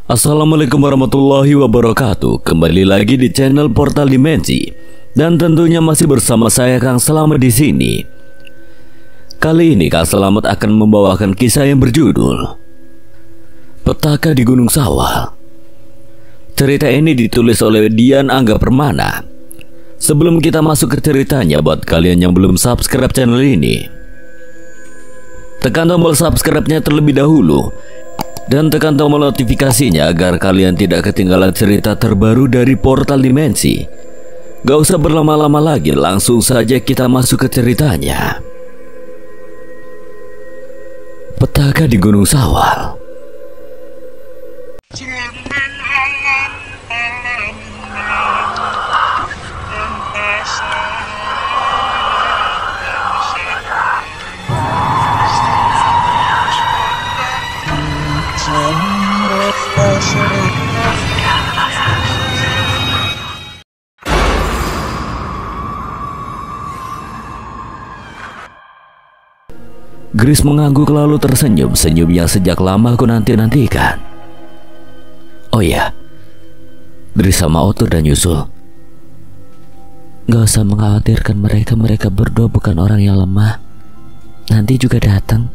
Assalamualaikum warahmatullahi wabarakatuh. Kembali lagi di channel Portal Dimensi dan tentunya masih bersama saya Kang Selamat di sini. Kali ini Kang Selamat akan membawakan kisah yang berjudul Petaka di Gunung Sawal. Cerita ini ditulis oleh Dian Angga Permana. Sebelum kita masuk ke ceritanya, buat kalian yang belum subscribe channel ini, tekan tombol subscribe-nya terlebih dahulu dan tekan tombol notifikasinya agar kalian tidak ketinggalan cerita terbaru dari Portal Dimensi. Gak usah berlama-lama lagi, langsung saja kita masuk ke ceritanya. Petaka di Gunung Sawal. Grace mengangguk lalu tersenyum, senyum yang sejak lama aku nanti-nantikan. Oh iya, Grace sama Otto dan nyusul. Gak usah mengkhawatirkan mereka, mereka berdua bukan orang yang lemah. Nanti juga datang.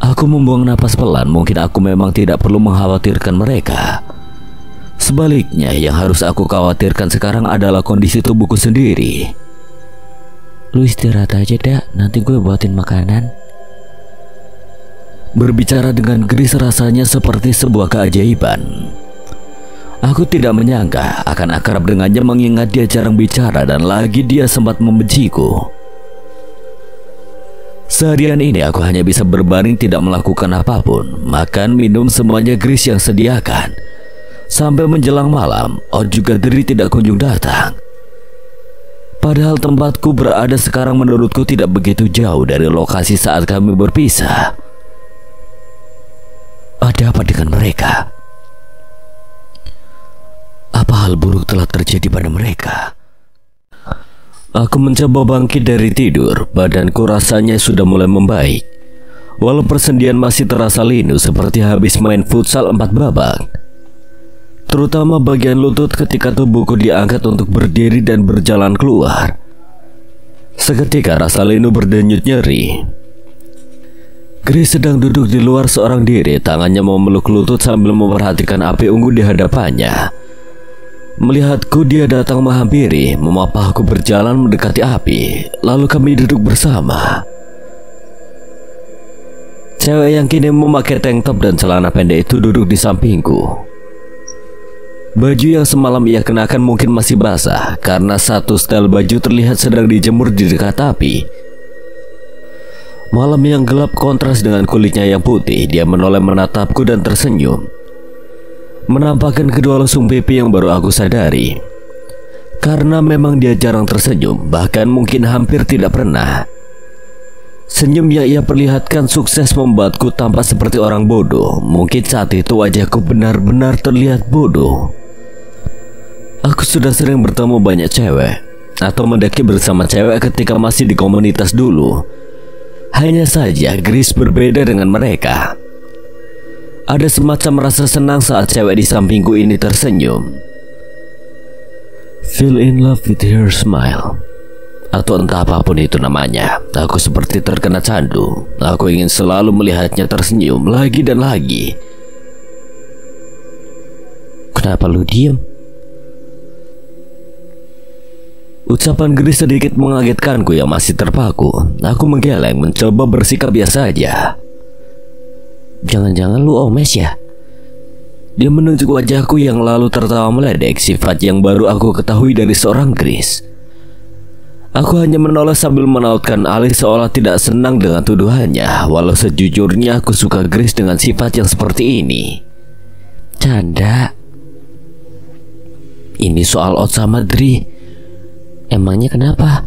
Aku membuang napas pelan, mungkin aku memang tidak perlu mengkhawatirkan mereka. Sebaliknya, yang harus aku khawatirkan sekarang adalah kondisi tubuhku sendiri. Lu istirahat aja dak, nanti gue buatin makanan. Berbicara dengan Grace rasanya seperti sebuah keajaiban. Aku tidak menyangka akan akrab dengannya, mengingat dia jarang bicara dan lagi dia sempat membenciku. Seharian ini aku hanya bisa berbaring, tidak melakukan apapun. Makan, minum semuanya Grace yang sediakan. Sampai menjelang malam, Ot juga Dri tidak kunjung datang. Padahal tempatku berada sekarang menurutku tidak begitu jauh dari lokasi saat kami berpisah. Ada apa dengan mereka? Apa hal buruk telah terjadi pada mereka? Aku mencoba bangkit dari tidur, badanku rasanya sudah mulai membaik. Walau persendian masih terasa linu seperti habis main futsal 4 babak. Terutama bagian lutut ketika tubuhku diangkat untuk berdiri dan berjalan keluar. Seketika rasa linu berdenyut nyeri. Grace sedang duduk di luar seorang diri, tangannya memeluk lutut sambil memperhatikan api unggun di hadapannya. Melihatku, dia datang menghampiri, memapahku berjalan mendekati api. Lalu kami duduk bersama. Cewek yang kini memakai tank top dan celana pendek itu duduk di sampingku. Baju yang semalam ia kenakan mungkin masih basah karena satu setel baju terlihat sedang dijemur di dekat api. Malam yang gelap kontras dengan kulitnya yang putih. Dia menoleh menatapku dan tersenyum, menampakkan kedua lesung pipi yang baru aku sadari. Karena memang dia jarang tersenyum, bahkan mungkin hampir tidak pernah. Senyum yang ia perlihatkan sukses membuatku tampak seperti orang bodoh. Mungkin saat itu wajahku benar-benar terlihat bodoh. Aku sudah sering bertemu banyak cewek atau mendaki bersama cewek ketika masih di komunitas dulu. Hanya saja Grace berbeda dengan mereka. Ada semacam rasa senang saat cewek di sampingku ini tersenyum. Feel in love with her smile, atau entah apapun itu namanya. Aku seperti terkena candu. Aku ingin selalu melihatnya tersenyum lagi dan lagi. Kenapa lu diem? Ucapan Grace sedikit mengagetkanku yang masih terpaku. Aku menggeleng, mencoba bersikap biasa aja. Jangan-jangan lu omes ya? Dia menunjuk wajahku yang lalu tertawa meledek, sifat yang baru aku ketahui dari seorang Grace. Aku hanya menoleh sambil menautkan alis seolah tidak senang dengan tuduhannya. Walau sejujurnya aku suka Grace dengan sifat yang seperti ini. Canda. Ini soal Ot sama Dri. Emangnya kenapa?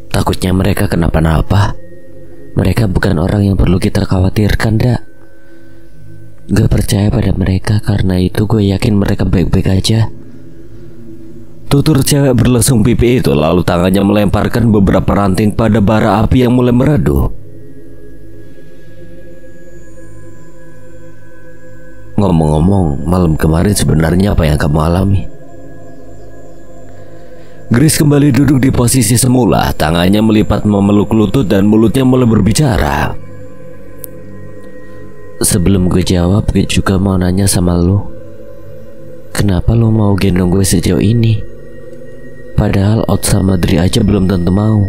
Takutnya mereka kenapa-napa. Mereka bukan orang yang perlu kita khawatirkan, dak. Gak percaya pada mereka, karena itu gue yakin mereka baik-baik aja. Tutur cewek berlesung pipi itu, lalu tangannya melemparkan beberapa ranting pada bara api yang mulai meredup. Ngomong-ngomong, malam kemarin sebenarnya apa yang kamu alami? Grace kembali duduk di posisi semula, tangannya melipat memeluk lutut dan mulutnya mulai berbicara. Sebelum gue jawab, gue juga mau nanya sama lo. Kenapa lo mau gendong gue sejauh ini? Padahal Out sama Dri aja belum tentu mau.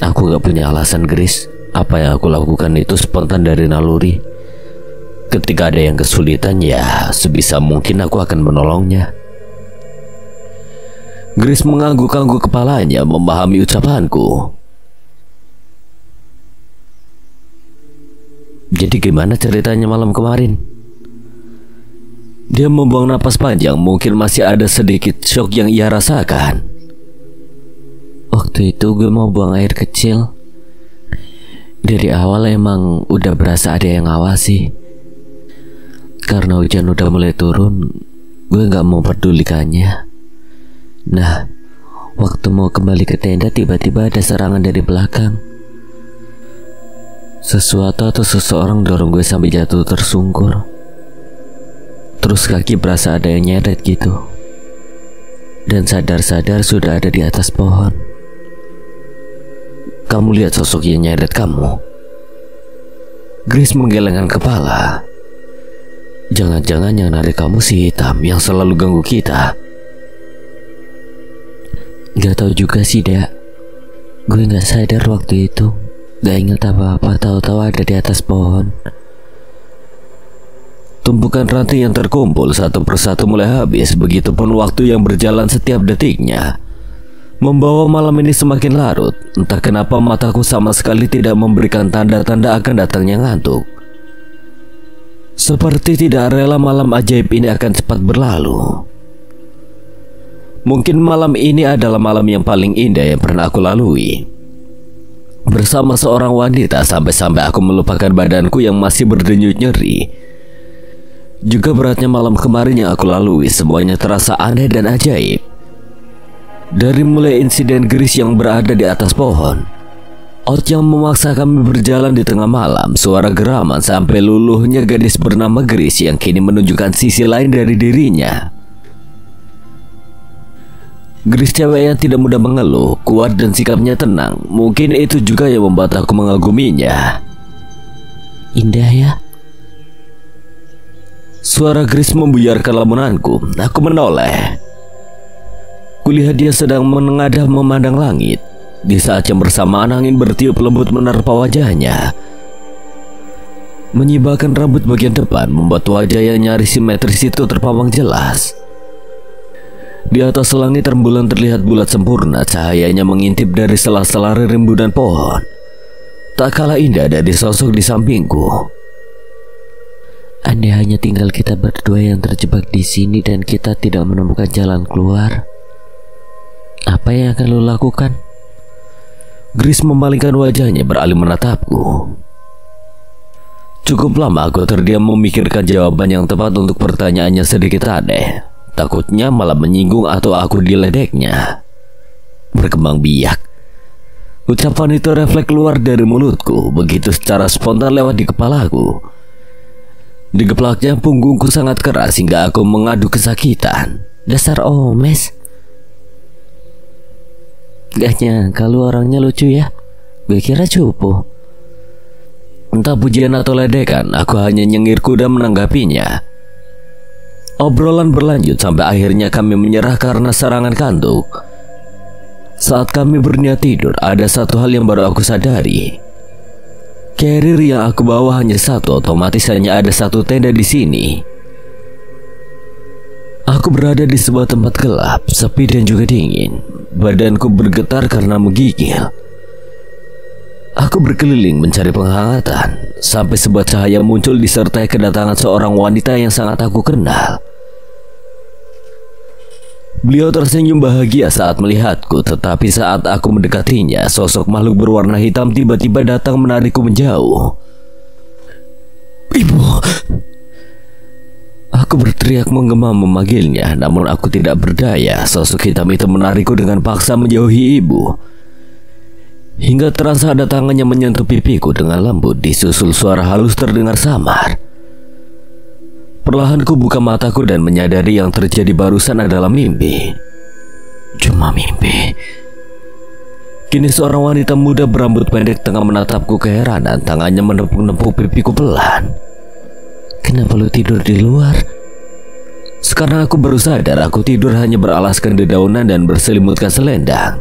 Aku gak punya alasan, Grace. Apa yang aku lakukan itu spontan dari naluri. Ketika ada yang kesulitan, ya sebisa mungkin aku akan menolongnya. Grace mengangguk-angguk kepalanya memahami ucapanku. Jadi gimana ceritanya malam kemarin? Dia membuang napas panjang, mungkin masih ada sedikit shock yang ia rasakan. Waktu itu gue mau buang air kecil. Dari awal emang udah berasa ada yang ngawasi. Karena hujan udah mulai turun, gue gak mau pedulikannya. Nah, waktu mau kembali ke tenda, tiba-tiba ada serangan dari belakang. Sesuatu atau seseorang dorong gue sampai jatuh tersungkur. Terus kaki berasa ada yang nyeret gitu. Dan sadar-sadar sudah ada di atas pohon. Kamu lihat sosok yang nyeret kamu? Grace menggelengkan kepala. Jangan-jangan yang narik kamu si hitam yang selalu ganggu kita. Gak tahu juga sih, Dak. Gue gak sadar waktu itu. Gak ingat apa-apa, tahu-tahu ada di atas pohon. Tumpukan ranting yang terkumpul satu persatu mulai habis. Begitupun waktu yang berjalan setiap detiknya membawa malam ini semakin larut. Entah kenapa mataku sama sekali tidak memberikan tanda-tanda akan datangnya ngantuk. Seperti tidak rela malam ajaib ini akan cepat berlalu. Mungkin malam ini adalah malam yang paling indah yang pernah aku lalui. Bersama seorang wanita sampai-sampai aku melupakan badanku yang masih berdenyut nyeri. Juga beratnya malam kemarin yang aku lalui, semuanya terasa aneh dan ajaib. Dari mulai insiden Grace yang berada di atas pohon, Out yang memaksa kami berjalan di tengah malam, suara geraman sampai luluhnya gadis bernama Grace yang kini menunjukkan sisi lain dari dirinya. Grace cewek yang tidak mudah mengeluh, kuat dan sikapnya tenang. Mungkin itu juga yang membuat aku mengaguminya. Indah ya? Suara Grace membuyarkan lamunanku. Aku menoleh. Kulihat dia sedang menengadah memandang langit. Di saat yang bersamaan angin bertiup lembut menerpa wajahnya. Menyibakkan rambut bagian depan membuat wajah yang nyaris simetris itu terpawang jelas. Di atas langit rembulan terlihat bulat sempurna, cahayanya mengintip dari sela-sela rimbunan pohon. Tak kalah indah dari sosok di sampingku. Andai hanya tinggal kita berdua yang terjebak di sini dan kita tidak menemukan jalan keluar, apa yang akan lo lakukan? Grace memalingkan wajahnya beralih menatapku. Cukup lama aku terdiam memikirkan jawaban yang tepat untuk pertanyaannya sedikit aneh. Takutnya malah menyinggung atau aku diledeknya. Berkembang biak. Ucapan itu refleks keluar dari mulutku, begitu secara spontan lewat di kepalaku. Digeplaknya punggungku sangat keras hingga aku mengadu kesakitan. Dasar omes. Gak nyangka lu orangnya lucu ya. Gue kira cupu. Entah pujian atau ledekan, aku hanya nyengirku dan menanggapinya. Obrolan berlanjut sampai akhirnya kami menyerah karena serangan kantuk. Saat kami berniat tidur, ada satu hal yang baru aku sadari. Carrier yang aku bawa hanya satu, otomatis hanya ada satu tenda di sini. Aku berada di sebuah tempat gelap, sepi dan juga dingin. Badanku bergetar karena menggigil. Aku berkeliling mencari penghangatan sampai sebuah cahaya muncul disertai kedatangan seorang wanita yang sangat aku kenal. Beliau tersenyum bahagia saat melihatku, tetapi saat aku mendekatinya, sosok makhluk berwarna hitam tiba-tiba datang menarikku menjauh. Ibu! Aku berteriak menggema memanggilnya, namun aku tidak berdaya. Sosok hitam itu menarikku dengan paksa menjauhi ibu. Hingga terasa ada tangannya menyentuh pipiku dengan lembut, disusul suara halus terdengar samar. Perlahan ku buka mataku dan menyadari yang terjadi barusan adalah mimpi. Cuma mimpi. Kini seorang wanita muda berambut pendek tengah menatapku keheranan, tangannya menepuk-nepuk pipiku pelan. Kenapa lu tidur di luar? Sekarang aku baru sadar aku tidur hanya beralaskan dedaunan dan berselimutkan selendang.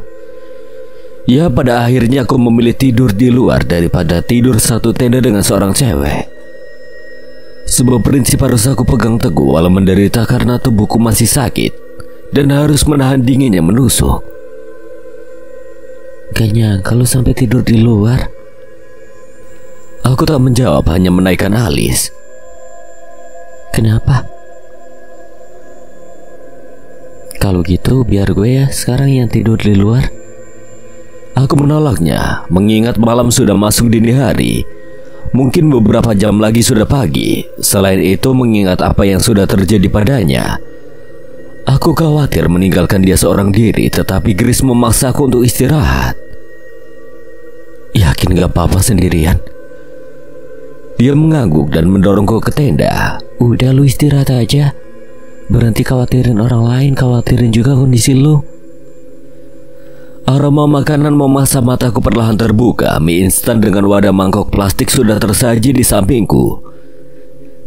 Ya, pada akhirnya aku memilih tidur di luar daripada tidur satu tenda dengan seorang cewek. Sebuah prinsip harus aku pegang teguh walau menderita karena tubuhku masih sakit dan harus menahan dingin yang menusuk. Kayaknya kalau sampai tidur di luar. Aku tak menjawab, hanya menaikkan alis. Kenapa? Kalau gitu biar gue ya sekarang yang tidur di luar. Aku menolaknya, mengingat malam sudah masuk dini hari. Mungkin beberapa jam lagi sudah pagi. Selain itu, mengingat apa yang sudah terjadi padanya, aku khawatir meninggalkan dia seorang diri. Tetapi Grace memaksaku untuk istirahat. Yakin gak apa-apa sendirian? Dia mengangguk dan mendorongku ke tenda. Udah, lu istirahat aja. Berhenti khawatirin orang lain, khawatirin juga kondisi lu. Aroma makanan memaksa mataku perlahan terbuka. Mie instan dengan wadah mangkok plastik sudah tersaji di sampingku.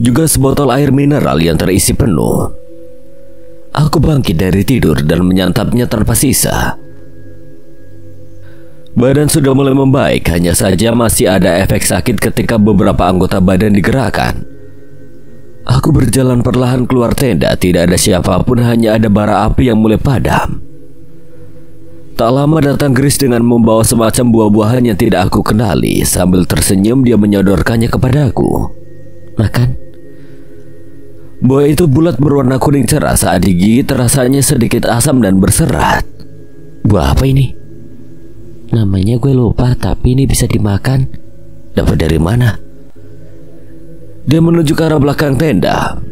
Juga sebotol air mineral yang terisi penuh. Aku bangkit dari tidur dan menyantapnya tanpa sisa. Badan sudah mulai membaik, hanya saja masih ada efek sakit ketika beberapa anggota badan digerakkan. Aku berjalan perlahan keluar tenda. Tidak ada siapapun, hanya ada bara api yang mulai padam. Tak lama datang Grace dengan membawa semacam buah-buahan yang tidak aku kenali. Sambil tersenyum dia menyodorkannya kepadaku. Makan. Buah itu bulat berwarna kuning cerah. Saat digigit rasanya sedikit asam dan berserat. Buah apa ini? Namanya gue lupa, tapi ini bisa dimakan. Dapat dari mana? Dia menuju ke arah belakang tenda.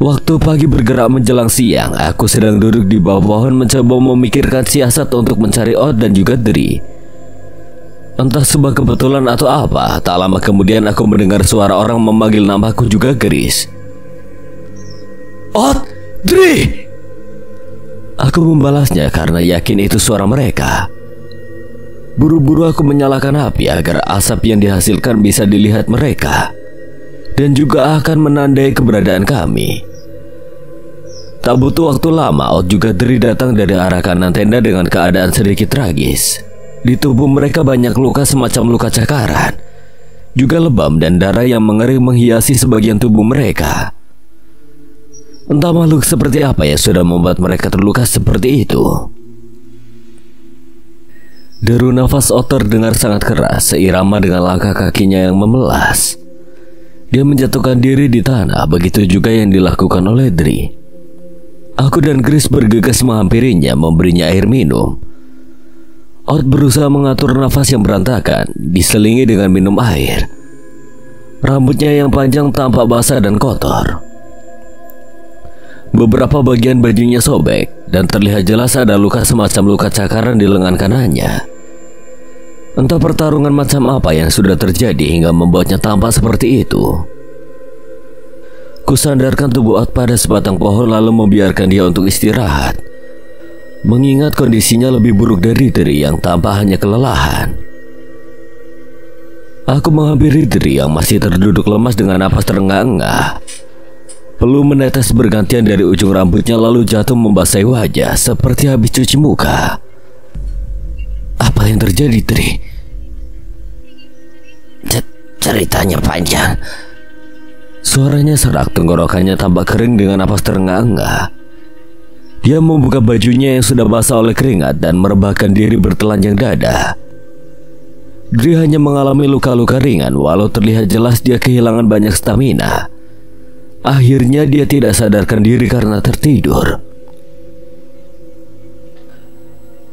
Waktu pagi bergerak menjelang siang. Aku sedang duduk di bawah pohon mencoba memikirkan siasat untuk mencari Odd dan juga Dri. Entah sebuah kebetulan atau apa, tak lama kemudian aku mendengar suara orang memanggil namaku juga Grace. Odd, Dri! Aku membalasnya karena yakin itu suara mereka. Buru-buru aku menyalakan api agar asap yang dihasilkan bisa dilihat mereka dan juga akan menandai keberadaan kami. Tak butuh waktu lama, Odd juga Dri datang dari arah kanan tenda dengan keadaan sedikit tragis. Di tubuh mereka banyak luka semacam luka cakaran, juga lebam dan darah yang mengering menghiasi sebagian tubuh mereka. Entah makhluk seperti apa yang sudah membuat mereka terluka seperti itu. Deru nafas Odd terdengar sangat keras, seirama dengan langkah kakinya yang memelas. Dia menjatuhkan diri di tanah, begitu juga yang dilakukan oleh Dri. Aku dan Grace bergegas menghampirinya, memberinya air minum. Odd berusaha mengatur nafas yang berantakan, diselingi dengan minum air. Rambutnya yang panjang tampak basah dan kotor. Beberapa bagian bajunya sobek dan terlihat jelas ada luka semacam luka cakaran di lengan kanannya. Entah pertarungan macam apa yang sudah terjadi hingga membuatnya tampak seperti itu. Kusandarkan tubuh Odd pada sebatang pohon lalu membiarkan dia untuk istirahat. Mengingat kondisinya lebih buruk dari Dri yang tampak hanya kelelahan. Aku menghampiri Dri yang masih terduduk lemas dengan napas terengah-engah. Peluh menetes bergantian dari ujung rambutnya lalu jatuh membasahi wajah seperti habis cuci muka. Apa yang terjadi, Dri? Ceritanya panjang. Suaranya serak, tenggorokannya tampak kering dengan napas terengah-engah. Dia membuka bajunya yang sudah basah oleh keringat dan merebahkan diri bertelanjang dada. Dri hanya mengalami luka-luka ringan walau terlihat jelas dia kehilangan banyak stamina. Akhirnya dia tidak sadarkan diri karena tertidur.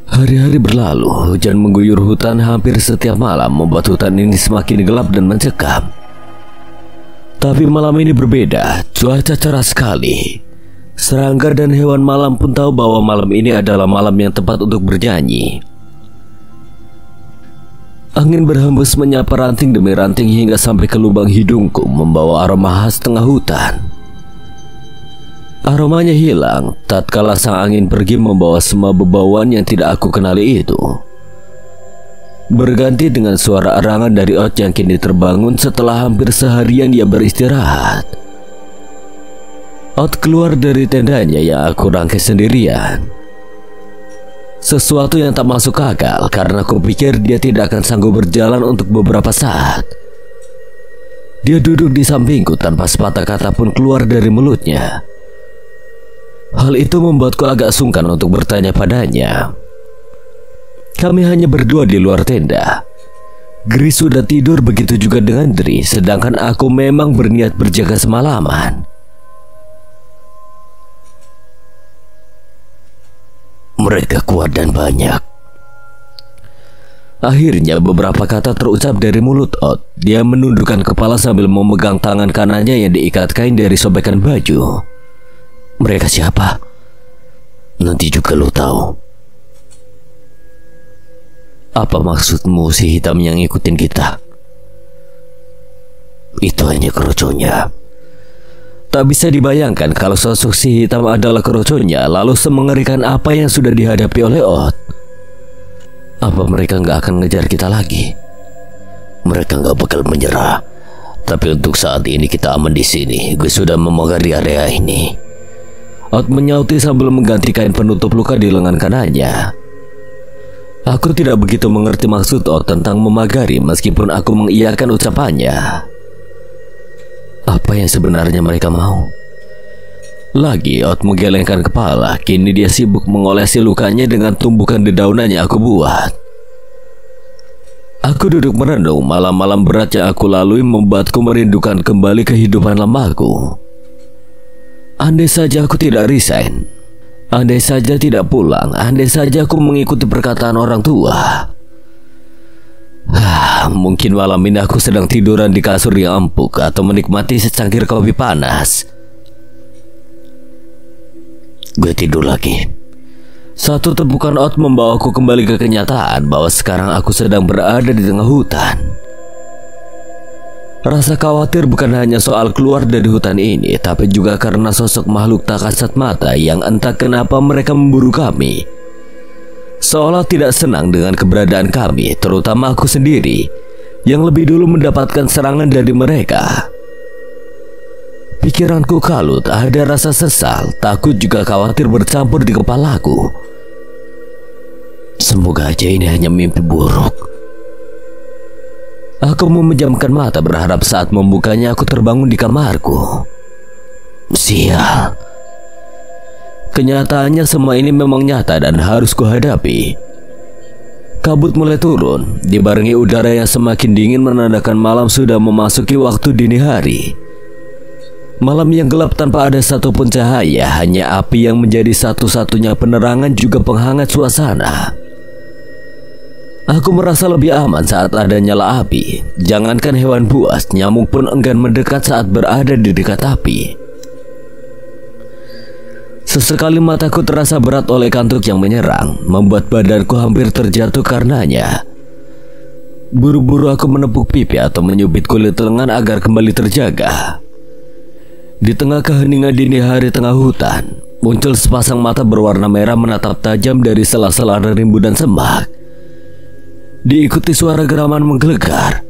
Hari-hari berlalu, hujan mengguyur hutan hampir setiap malam membuat hutan ini semakin gelap dan mencekam. Tapi malam ini berbeda, cuaca cerah sekali. Serangga dan hewan malam pun tahu bahwa malam ini adalah malam yang tepat untuk bernyanyi. Angin berhembus menyapa ranting demi ranting hingga sampai ke lubang hidungku, membawa aroma khas tengah hutan. Aromanya hilang tatkala sang angin pergi membawa semua bebauan yang tidak aku kenali itu. Berganti dengan suara arangan dari Ot yang kini terbangun setelah hampir seharian dia beristirahat. Ot keluar dari tendanya yang aku rangkai sendirian. Sesuatu yang tak masuk akal karena aku pikir dia tidak akan sanggup berjalan untuk beberapa saat. Dia duduk di sampingku tanpa sepatah kata pun keluar dari mulutnya. Hal itu membuatku agak sungkan untuk bertanya padanya. Kami hanya berdua di luar tenda. Gris sudah tidur, begitu juga dengan Dri, sedangkan aku memang berniat berjaga semalaman. Mereka kuat dan banyak. Akhirnya beberapa kata terucap dari mulut Ot. Dia menundukkan kepala sambil memegang tangan kanannya yang diikat kain dari sobekan baju. Mereka siapa? Nanti juga lo tahu. Apa maksudmu si hitam yang ngikutin kita? Itu hanya keroconya. Tak bisa dibayangkan kalau sosok si hitam adalah keroconya, lalu semengerikan apa yang sudah dihadapi oleh Ot. Apa mereka nggak akan ngejar kita lagi? Mereka nggak bakal menyerah. Tapi untuk saat ini kita aman di sini. Gue sudah memagari area ini. Ot menyauti sambil mengganti kain penutup luka di lengan kanannya. Aku tidak begitu mengerti maksud Ot tentang memagari meskipun aku mengiyakan ucapannya. Apa yang sebenarnya mereka mau? Lagi Ot menggelengkan kepala. Kini dia sibuk mengolesi lukanya dengan tumbukan dedaunan yang aku buat. Aku duduk merenung. Malam-malam berat yang aku lalui membuatku merindukan kembali kehidupan lamaku. Andai saja aku tidak resign, andai saja tidak pulang, andai saja aku mengikuti perkataan orang tua. Mungkin malam ini aku sedang tiduran di kasur yang empuk atau menikmati secangkir kopi panas. Gue tidur lagi. Satu tepukan Ot membawaku kembali ke kenyataan bahwa sekarang aku sedang berada di tengah hutan. Rasa khawatir bukan hanya soal keluar dari hutan ini, tapi juga karena sosok makhluk tak kasat mata yang entah kenapa mereka memburu kami. Seolah tidak senang dengan keberadaan kami, terutama aku sendiri, yang lebih dulu mendapatkan serangan dari mereka. Pikiranku kalut, ada rasa sesal, takut juga khawatir bercampur di kepalaku. Semoga aja ini hanya mimpi buruk. Aku memejamkan mata berharap saat membukanya aku terbangun di kamarku. Sial. Kenyataannya semua ini memang nyata dan harus kuhadapi. Kabut mulai turun, dibarengi udara yang semakin dingin menandakan malam sudah memasuki waktu dini hari. Malam yang gelap tanpa ada satupun cahaya, hanya api yang menjadi satu-satunya penerangan juga penghangat suasana. Aku merasa lebih aman saat ada nyala api. Jangankan hewan buas, nyamuk pun enggan mendekat saat berada di dekat api. Sesekali mataku terasa berat oleh kantuk yang menyerang, membuat badanku hampir terjatuh karenanya. Buru-buru aku menepuk pipi atau menyubit kulit lengan agar kembali terjaga. Di tengah keheningan dini hari tengah hutan, muncul sepasang mata berwarna merah menatap tajam dari sela-sela rimbunan semak. Diikuti suara geraman menggelegar.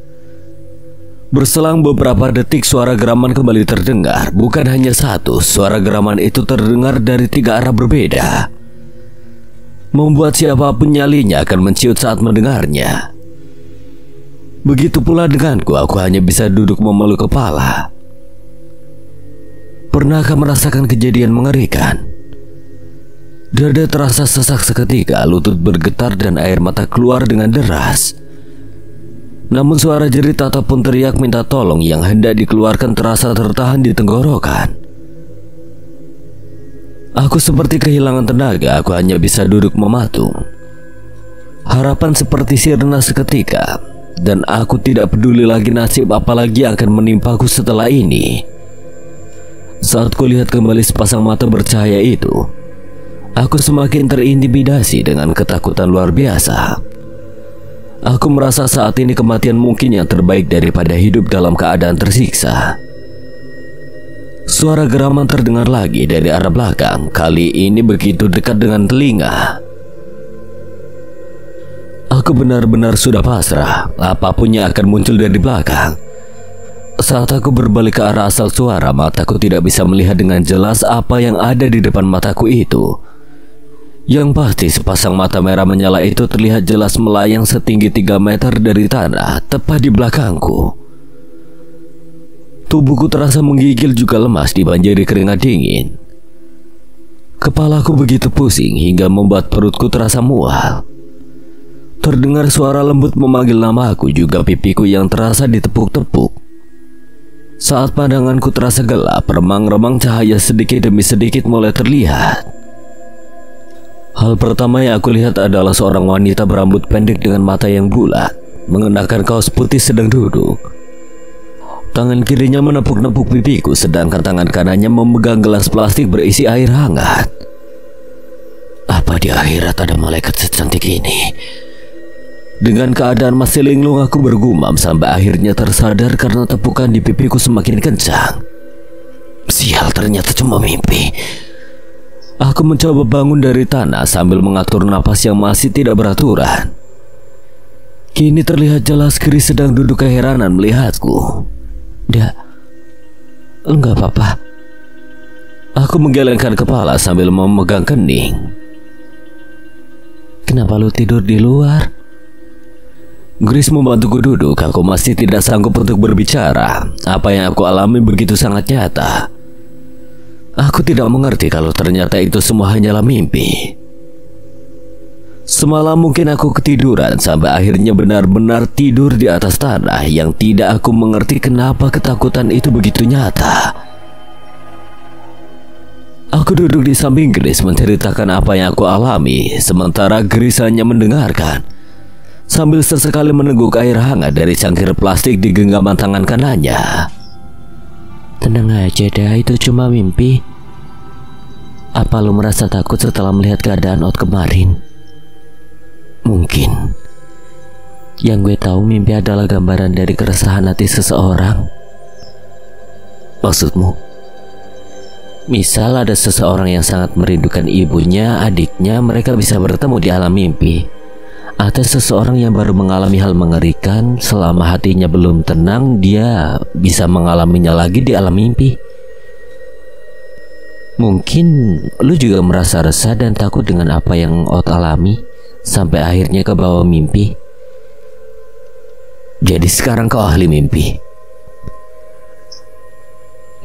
Berselang beberapa detik suara geraman kembali terdengar. Bukan hanya satu, suara geraman itu terdengar dari 3 arah berbeda, membuat siapapun nyalinya akan menciut saat mendengarnya. Begitu pula denganku, aku hanya bisa duduk memeluk kepala. Pernahkah merasakan kejadian mengerikan? Dada terasa sesak seketika, lutut bergetar dan air mata keluar dengan deras. Namun suara jerit ataupun teriak minta tolong yang hendak dikeluarkan terasa tertahan di tenggorokan. Aku seperti kehilangan tenaga, aku hanya bisa duduk mematung. Harapan seperti sirna seketika, dan aku tidak peduli lagi nasib apalagi yang akan menimpaku setelah ini. Saat kulihat kembali sepasang mata bercahaya itu, aku semakin terintimidasi dengan ketakutan luar biasa. Aku merasa saat ini kematian mungkin yang terbaik daripada hidup dalam keadaan tersiksa. Suara geraman terdengar lagi dari arah belakang. Kali ini begitu dekat dengan telinga. Aku benar-benar sudah pasrah. Apapun yang akan muncul dari belakang. Saat aku berbalik ke arah asal suara, mataku tidak bisa melihat dengan jelas apa yang ada di depan mataku itu. Yang pasti sepasang mata merah menyala itu terlihat jelas melayang setinggi 3 meter dari tanah, tepat di belakangku. Tubuhku terasa menggigil juga lemas dibanjiri keringat dingin. Kepalaku begitu pusing hingga membuat perutku terasa mual. Terdengar suara lembut memanggil namaku, juga pipiku yang terasa ditepuk-tepuk. Saat pandanganku terasa gelap, remang-remang cahaya sedikit demi sedikit mulai terlihat. Hal pertama yang aku lihat adalah seorang wanita berambut pendek dengan mata yang bulat, mengenakan kaos putih sedang duduk. Tangan kirinya menepuk-nepuk pipiku, sedangkan tangan kanannya memegang gelas plastik berisi air hangat. Apa di akhirat ada malaikat secantik ini? Dengan keadaan masih linglung, aku bergumam sampai akhirnya tersadar karena tepukan di pipiku semakin kencang. Sial, ternyata cuma mimpi. Aku mencoba bangun dari tanah sambil mengatur napas yang masih tidak beraturan. Kini terlihat jelas Chris sedang duduk keheranan melihatku. Enggak apa-apa. Aku menggelengkan kepala sambil memegang kening. Kenapa lu tidur di luar? Grace membantuku duduk. Aku masih tidak sanggup untuk berbicara. Apa yang aku alami begitu sangat nyata. Aku tidak mengerti kalau ternyata itu semua hanyalah mimpi. Semalam mungkin aku ketiduran sampai akhirnya benar-benar tidur di atas tanah yang tidak aku mengerti kenapa ketakutan itu begitu nyata. Aku duduk di samping Grace menceritakan apa yang aku alami, sementara Grace hanya mendengarkan sambil sesekali meneguk air hangat dari cangkir plastik di genggaman tangan kanannya. Tenang aja dah, itu cuma mimpi. Apa lu merasa takut setelah melihat keadaan Ot kemarin? Mungkin. Yang gue tahu mimpi adalah gambaran dari keresahan hati seseorang. Maksudmu? Misal ada seseorang yang sangat merindukan ibunya, adiknya, mereka bisa bertemu di alam mimpi. Atau seseorang yang baru mengalami hal mengerikan, selama hatinya belum tenang, dia bisa mengalaminya lagi di alam mimpi. Mungkin lu juga merasa resah dan takut dengan apa yang Ot alami, sampai akhirnya ke bawah mimpi. Jadi sekarang kau ahli mimpi.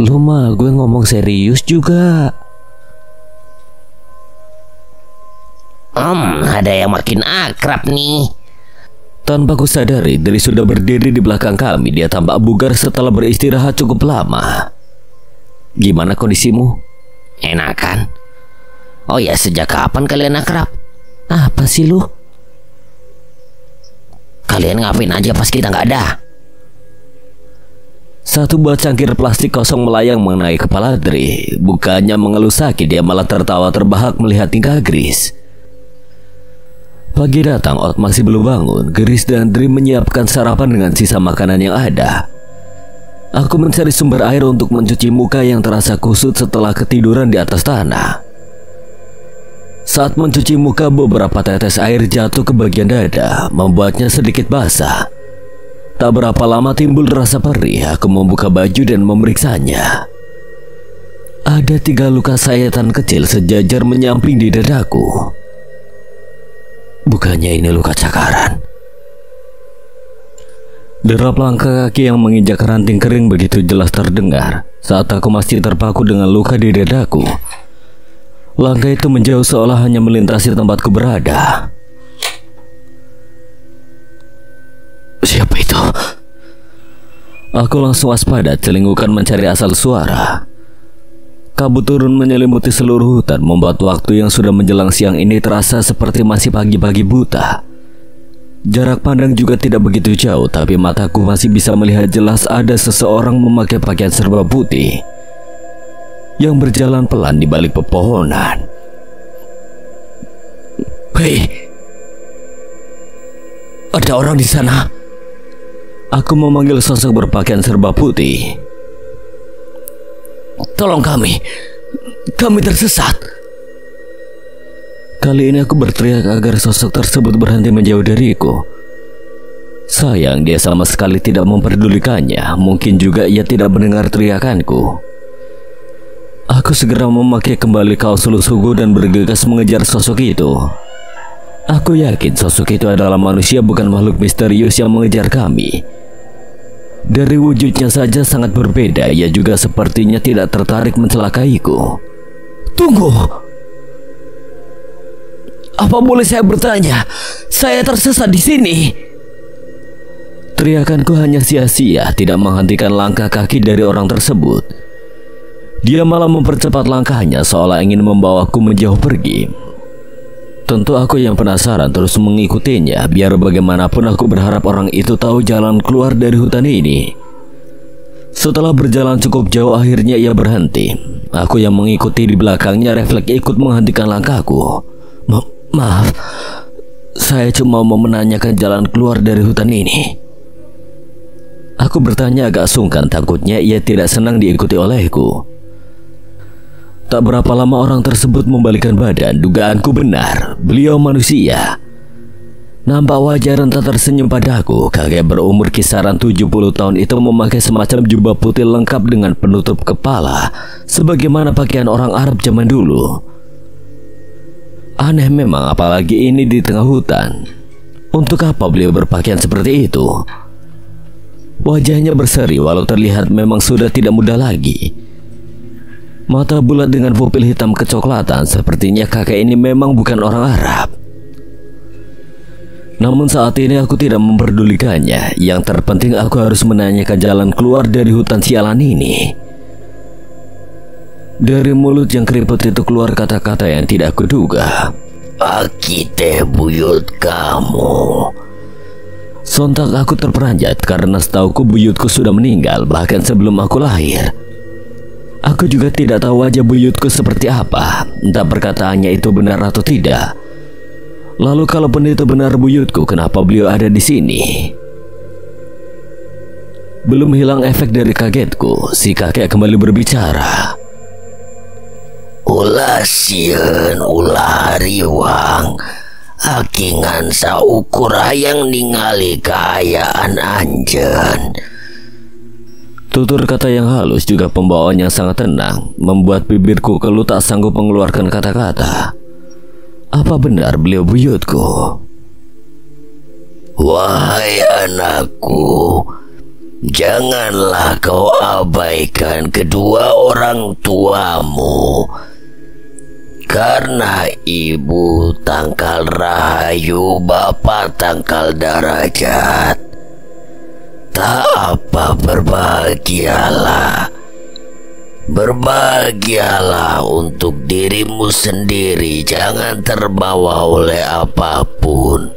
Lu mah gue ngomong serius juga. Ada yang makin akrab nih. Tanpa ku sadari, Dri sudah berdiri di belakang kami. Dia tampak bugar setelah beristirahat cukup lama. Gimana kondisimu? Enakan. Oh ya, sejak kapan kalian akrab? Apa sih lu? Kalian ngapain aja pas kita nggak ada? Satu buah cangkir plastik kosong melayang mengenai kepala Dri. Bukannya mengeluh sakit, dia malah tertawa terbahak melihat tingkah Grace. Pagi datang, Ot masih belum bangun. Grace dan Dri menyiapkan sarapan dengan sisa makanan yang ada. Aku mencari sumber air untuk mencuci muka yang terasa kusut setelah ketiduran di atas tanah. Saat mencuci muka, beberapa tetes air jatuh ke bagian dada, membuatnya sedikit basah. Tak berapa lama timbul rasa perih. Aku membuka baju dan memeriksanya. Ada 3 luka sayatan kecil sejajar menyamping di dadaku. Bukannya ini luka cakaran. Derap langkah kaki yang menginjak ranting kering begitu jelas terdengar saat aku masih terpaku dengan luka di dadaku. Langkah itu menjauh seolah hanya melintasi tempatku berada. Siapa itu? Aku langsung waspada, celingukan mencari asal suara. Kabut turun menyelimuti seluruh hutan, membuat waktu yang sudah menjelang siang ini terasa seperti masih pagi-pagi buta. Jarak pandang juga tidak begitu jauh, tapi mataku masih bisa melihat jelas ada seseorang memakai pakaian serba putih yang berjalan pelan di balik pepohonan. Hei, ada orang di sana. Aku memanggil sosok berpakaian serba putih. Tolong kami tersesat. Kali ini aku berteriak agar sosok tersebut berhenti menjauh dariku. Sayang, dia sama sekali tidak memperdulikannya. Mungkin juga ia tidak mendengar teriakanku. Aku segera memakai kembali kaos lusuhku dan bergegas mengejar sosok itu. Aku yakin sosok itu adalah manusia, bukan makhluk misterius yang mengejar kami. Dari wujudnya saja sangat berbeda. Ia juga sepertinya tidak tertarik mencelakaiku. Tunggu! Apa boleh saya bertanya? Saya tersesat di sini. Teriakanku hanya sia-sia, tidak menghentikan langkah kaki dari orang tersebut. Dia malah mempercepat langkahnya seolah ingin membawaku menjauh pergi. Tentu aku yang penasaran terus mengikutinya. Biar bagaimanapun aku berharap orang itu tahu jalan keluar dari hutan ini. Setelah berjalan cukup jauh, akhirnya ia berhenti. Aku yang mengikuti di belakangnya refleks ikut menghentikan langkahku. Maaf, saya cuma mau menanyakan jalan keluar dari hutan ini. Aku bertanya agak sungkan, takutnya ia tidak senang diikuti olehku. Tak berapa lama orang tersebut membalikkan badan. Dugaanku benar, beliau manusia. Nampak wajah renta tersenyum padaku. Kakek berumur kisaran 70 tahun itu memakai semacam jubah putih lengkap dengan penutup kepala, sebagaimana pakaian orang Arab zaman dulu. Aneh memang, apalagi ini di tengah hutan. Untuk apa beliau berpakaian seperti itu? Wajahnya berseri walau terlihat memang sudah tidak muda lagi. Mata bulat dengan pupil hitam kecoklatan. Sepertinya kakek ini memang bukan orang Arab. Namun saat ini aku tidak memperdulikannya. Yang terpenting aku harus menanyakan jalan keluar dari hutan sialan ini. Dari mulut yang keriput itu keluar kata-kata yang tidak kuduga. Aki teh buyut kamu. Sontak aku terperanjat karena setauku buyutku sudah meninggal bahkan sebelum aku lahir. Aku juga tidak tahu wajah buyutku seperti apa. Entah perkataannya itu benar atau tidak. Lalu kalaupun itu benar buyutku, kenapa beliau ada di sini? Belum hilang efek dari kagetku, si kakek kembali berbicara. Ulah sieun, ulah riwang. Akingan saukur hayang ningali kaayaan anjeun. Tutur kata yang halus juga pembawaan yang sangat tenang membuat bibirku keluh tak sanggup mengeluarkan kata-kata. Apa benar beliau buyutku? Wahai anakku, janganlah kau abaikan kedua orang tuamu. Karena ibu tangkal rahayu, bapak tangkal darajat. Tak apa, berbahagialah. Berbahagialah untuk dirimu sendiri. Jangan terbawa oleh apapun.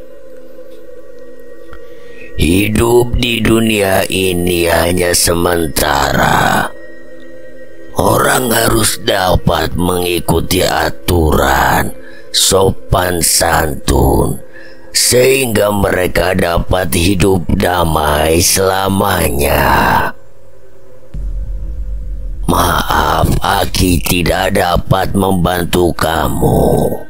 Hidup di dunia ini hanya sementara. Orang harus dapat mengikuti aturan, sopan santun, sehingga mereka dapat hidup damai selamanya. Maaf, Aki tidak dapat membantu kamu.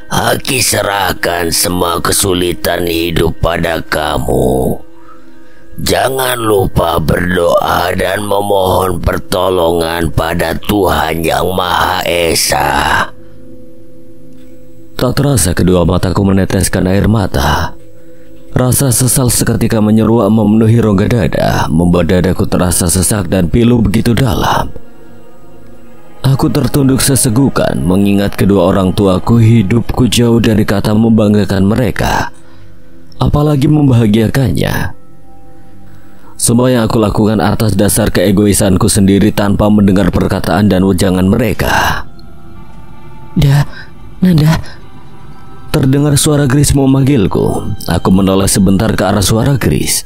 Aki serahkan semua kesulitan hidup pada kamu. Jangan lupa berdoa dan memohon pertolongan pada Tuhan Yang Maha Esa. Tak terasa kedua mataku meneteskan air mata. Rasa sesal seketika menyeruak memenuhi rongga dada, membuat dadaku terasa sesak dan pilu begitu dalam. Aku tertunduk sesegukan mengingat kedua orang tuaku. Hidupku jauh dari kata membanggakan mereka, apalagi membahagiakannya. Semua yang aku lakukan atas dasar keegoisanku sendiri tanpa mendengar perkataan dan wejangan mereka. Nanda. Terdengar suara Grace memanggilku. Aku menoleh sebentar ke arah suara Grace.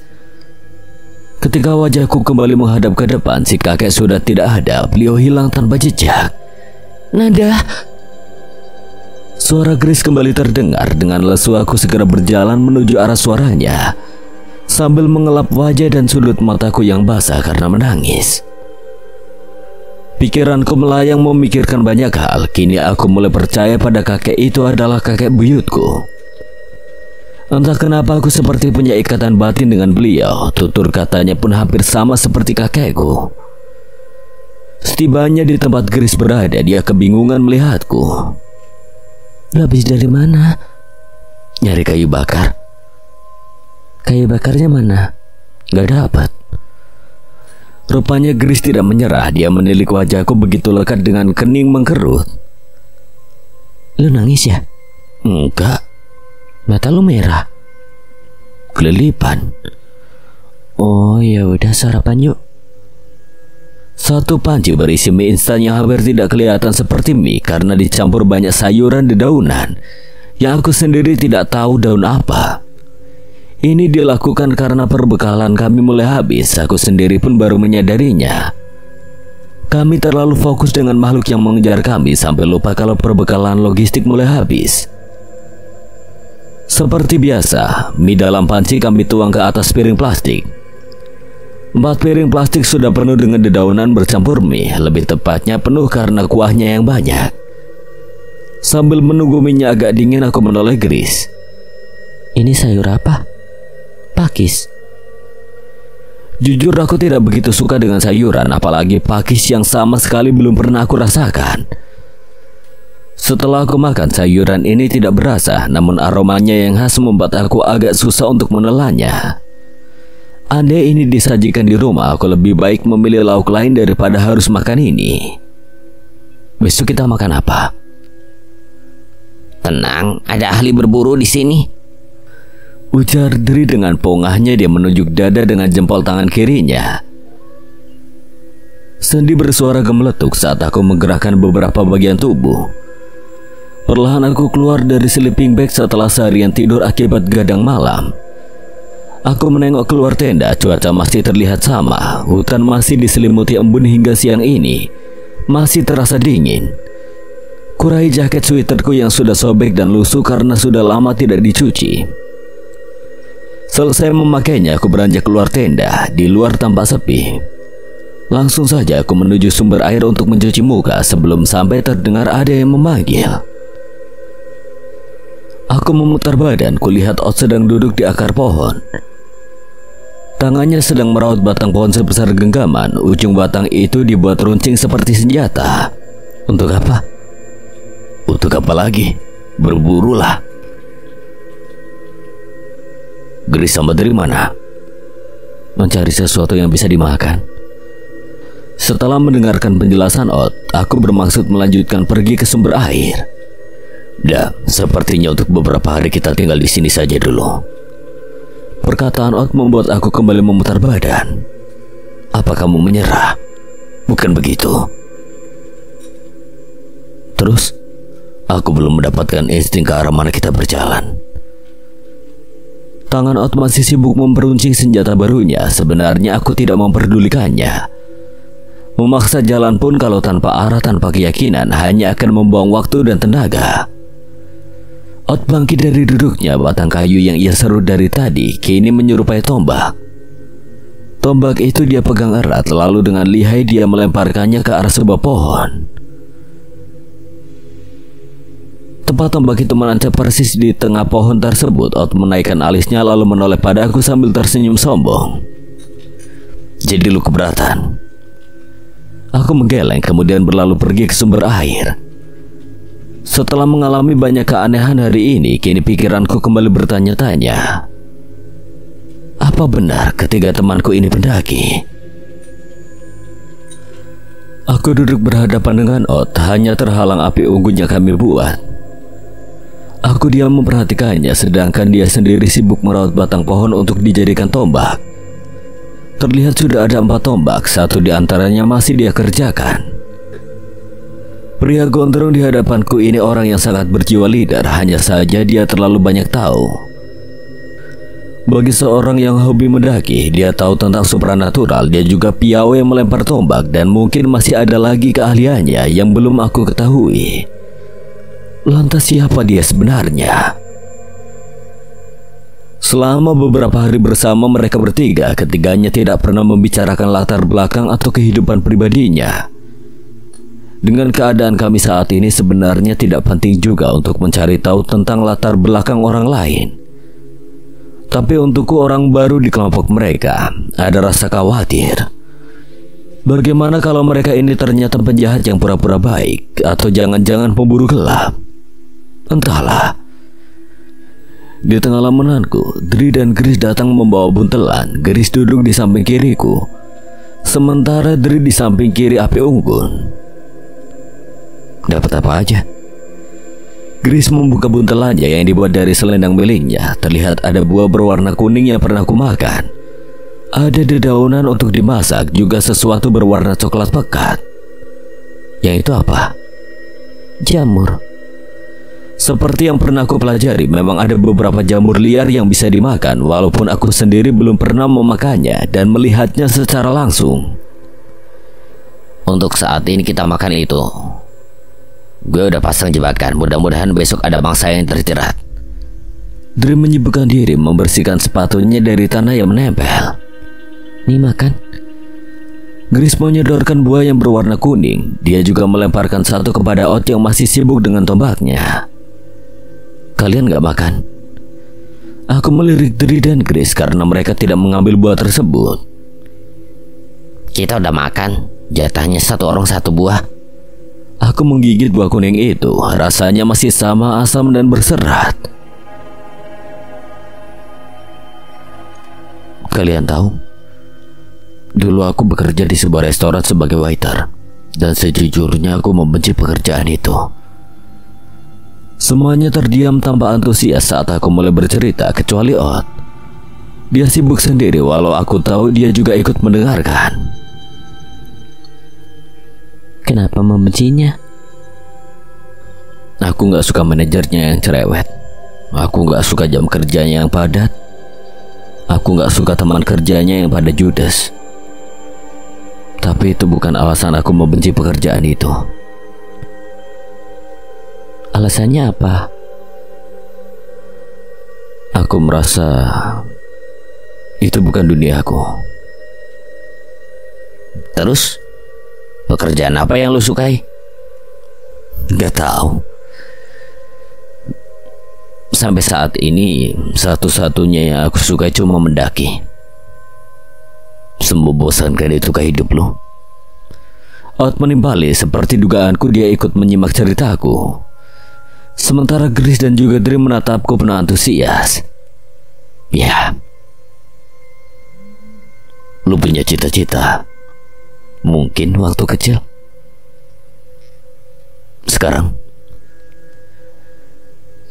Ketika wajahku kembali menghadap ke depan, si kakek sudah tidak ada. Beliau hilang tanpa jejak. Nanda. Suara Grace kembali terdengar. Dengan lesu aku segera berjalan menuju arah suaranya, sambil mengelap wajah dan sudut mataku yang basah karena menangis. Pikiranku melayang memikirkan banyak hal. Kini aku mulai percaya pada kakek itu adalah kakek buyutku. Entah kenapa aku seperti punya ikatan batin dengan beliau. Tutur katanya pun hampir sama seperti kakekku. Setibanya di tempat Grace berada, dia kebingungan melihatku. Habis dari mana? Nyari kayu bakar. Kayu bakarnya mana? Gak dapat. Rupanya Grace tidak menyerah. Dia menilik wajahku begitu lekat dengan kening mengkerut. Lu nangis ya? Enggak. Mata lu merah. Kelilipan. Oh ya udah, sarapan yuk. Satu panci berisi mie instan yang hampir tidak kelihatan seperti mie karena dicampur banyak sayuran dedaunan yang aku sendiri tidak tahu daun apa. Ini dilakukan karena perbekalan kami mulai habis. Aku sendiri pun baru menyadarinya. Kami terlalu fokus dengan makhluk yang mengejar kami sampai lupa kalau perbekalan logistik mulai habis. Seperti biasa, mie dalam panci kami tuang ke atas piring plastik. 4 piring plastik sudah penuh dengan dedaunan bercampur mie. Lebih tepatnya penuh karena kuahnya yang banyak. Sambil menunggu minyak agak dingin, aku menoleh Grace. Ini sayur apa? Pakis. Jujur aku tidak begitu suka dengan sayuran, apalagi pakis yang sama sekali belum pernah aku rasakan. Setelah aku makan, sayuran ini tidak berasa, namun aromanya yang khas membuat aku agak susah untuk menelannya. Andai ini disajikan di rumah, aku lebih baik memilih lauk lain daripada harus makan ini. Besok kita makan apa? Tenang, ada ahli berburu di sini. Ujar Dri dengan pongahnya. Dia menunjuk dada dengan jempol tangan kirinya. Sendi bersuara gemeletuk saat aku menggerakkan beberapa bagian tubuh. Perlahan aku keluar dari sleeping bag setelah seharian tidur akibat gadang malam. Aku menengok keluar tenda. Cuaca masih terlihat sama. Hutan masih diselimuti embun hingga siang ini. Masih terasa dingin. Kurai jaket sweaterku yang sudah sobek dan lusuh karena sudah lama tidak dicuci. Selesai memakainya, aku beranjak keluar tenda. Di luar tampak sepi. Langsung saja aku menuju sumber air untuk mencuci muka sebelum sampai terdengar ada yang memanggil. Aku memutar badan, kulihat Ot sedang duduk di akar pohon. Tangannya sedang meraut batang pohon sebesar genggaman. Ujung batang itu dibuat runcing seperti senjata. Untuk apa? Untuk apa lagi? Berburulah. Grace sama dari mana? Mencari sesuatu yang bisa dimakan. Setelah mendengarkan penjelasan Ot, aku bermaksud melanjutkan pergi ke sumber air. Dan sepertinya untuk beberapa hari kita tinggal di sini saja dulu. Perkataan Ot membuat aku kembali memutar badan. Apa kamu menyerah? Bukan begitu. Terus, aku belum mendapatkan insting ke arah mana kita berjalan. Tangan Ot masih sibuk memperuncing senjata barunya. Sebenarnya aku tidak memperdulikannya. Memaksa jalan pun kalau tanpa arah, tanpa keyakinan, hanya akan membuang waktu dan tenaga. Ot bangkit dari duduknya. Batang kayu yang ia serut dari tadi kini menyerupai tombak. Tombak itu dia pegang erat, lalu dengan lihai dia melemparkannya ke arah sebuah pohon. Tempat tombak itu menancap persis di tengah pohon tersebut. Ot menaikkan alisnya lalu menoleh padaku sambil tersenyum sombong. Jadi lu keberatan? Aku menggeleng kemudian berlalu pergi ke sumber air. Setelah mengalami banyak keanehan hari ini, kini pikiranku kembali bertanya-tanya. Apa benar ketiga temanku ini pendaki? Aku duduk berhadapan dengan Ot, hanya terhalang api unggun yang kami buat. Aku diam memperhatikannya sedangkan dia sendiri sibuk merawat batang pohon untuk dijadikan tombak. Terlihat sudah ada 4 tombak, 1 di antaranya masih dia kerjakan. Pria gondrong di hadapanku ini orang yang sangat berjiwa leader, hanya saja dia terlalu banyak tahu. Bagi seorang yang hobi mendaki, dia tahu tentang supranatural. Dia juga piawai melempar tombak dan mungkin masih ada lagi keahliannya yang belum aku ketahui. Lantas siapa dia sebenarnya? Selama beberapa hari bersama mereka bertiga, ketiganya tidak pernah membicarakan latar belakang atau kehidupan pribadinya. Dengan keadaan kami saat ini sebenarnya tidak penting juga untuk mencari tahu tentang latar belakang orang lain. Tapi untukku orang baru di kelompok mereka, ada rasa khawatir. Bagaimana kalau mereka ini ternyata penjahat yang pura-pura baik, atau jangan-jangan pemburu gelap? Entahlah. Di tengah lamunanku, Dri dan Gris datang membawa buntelan. Gris duduk di samping kiriku, sementara Dri di samping kiri Api Unggun. Dapat apa aja? Gris membuka buntelannya yang dibuat dari selendang miliknya. Terlihat ada buah berwarna kuning yang pernah kumakan. Ada dedaunan untuk dimasak, juga sesuatu berwarna coklat pekat. Yang itu apa? Jamur. Seperti yang pernah aku pelajari, memang ada beberapa jamur liar yang bisa dimakan, walaupun aku sendiri belum pernah memakannya dan melihatnya secara langsung. Untuk saat ini kita makan itu. Gue udah pasang jebakan, mudah-mudahan besok ada bangsa yang terjerat. Dri menyibukkan diri membersihkan sepatunya dari tanah yang menempel. Nih makan. Gris menyodorkan buah yang berwarna kuning. Dia juga melemparkan satu kepada Ot yang masih sibuk dengan tombaknya. Kalian gak makan? Aku melirik Dri dan Gris karena mereka tidak mengambil buah tersebut. Kita udah makan, jatahnya satu orang satu buah. Aku menggigit buah kuning itu. Rasanya masih sama asam dan berserat. Kalian tahu, dulu aku bekerja di sebuah restoran sebagai waiter, dan sejujurnya aku membenci pekerjaan itu. Semuanya terdiam tanpa antusias saat aku mulai bercerita, kecuali Ot. Dia sibuk sendiri walau aku tahu dia juga ikut mendengarkan. Kenapa membencinya? Aku gak suka manajernya yang cerewet. Aku gak suka jam kerjanya yang padat. Aku gak suka teman kerjanya yang pada judes. Tapi itu bukan alasan aku membenci pekerjaan itu. Alasannya apa? Aku merasa itu bukan duniaku. Terus? Pekerjaan apa yang lu sukai? Gak tahu. Sampai saat ini satu-satunya yang aku suka cuma mendaki. Membosankan itu ke hidup lu? Ot menimpali, seperti dugaanku dia ikut menyimak ceritaku. Sementara Gris dan juga Dri menatapku penuh antusias. Ya. Lu punya cita-cita. Mungkin waktu kecil. Sekarang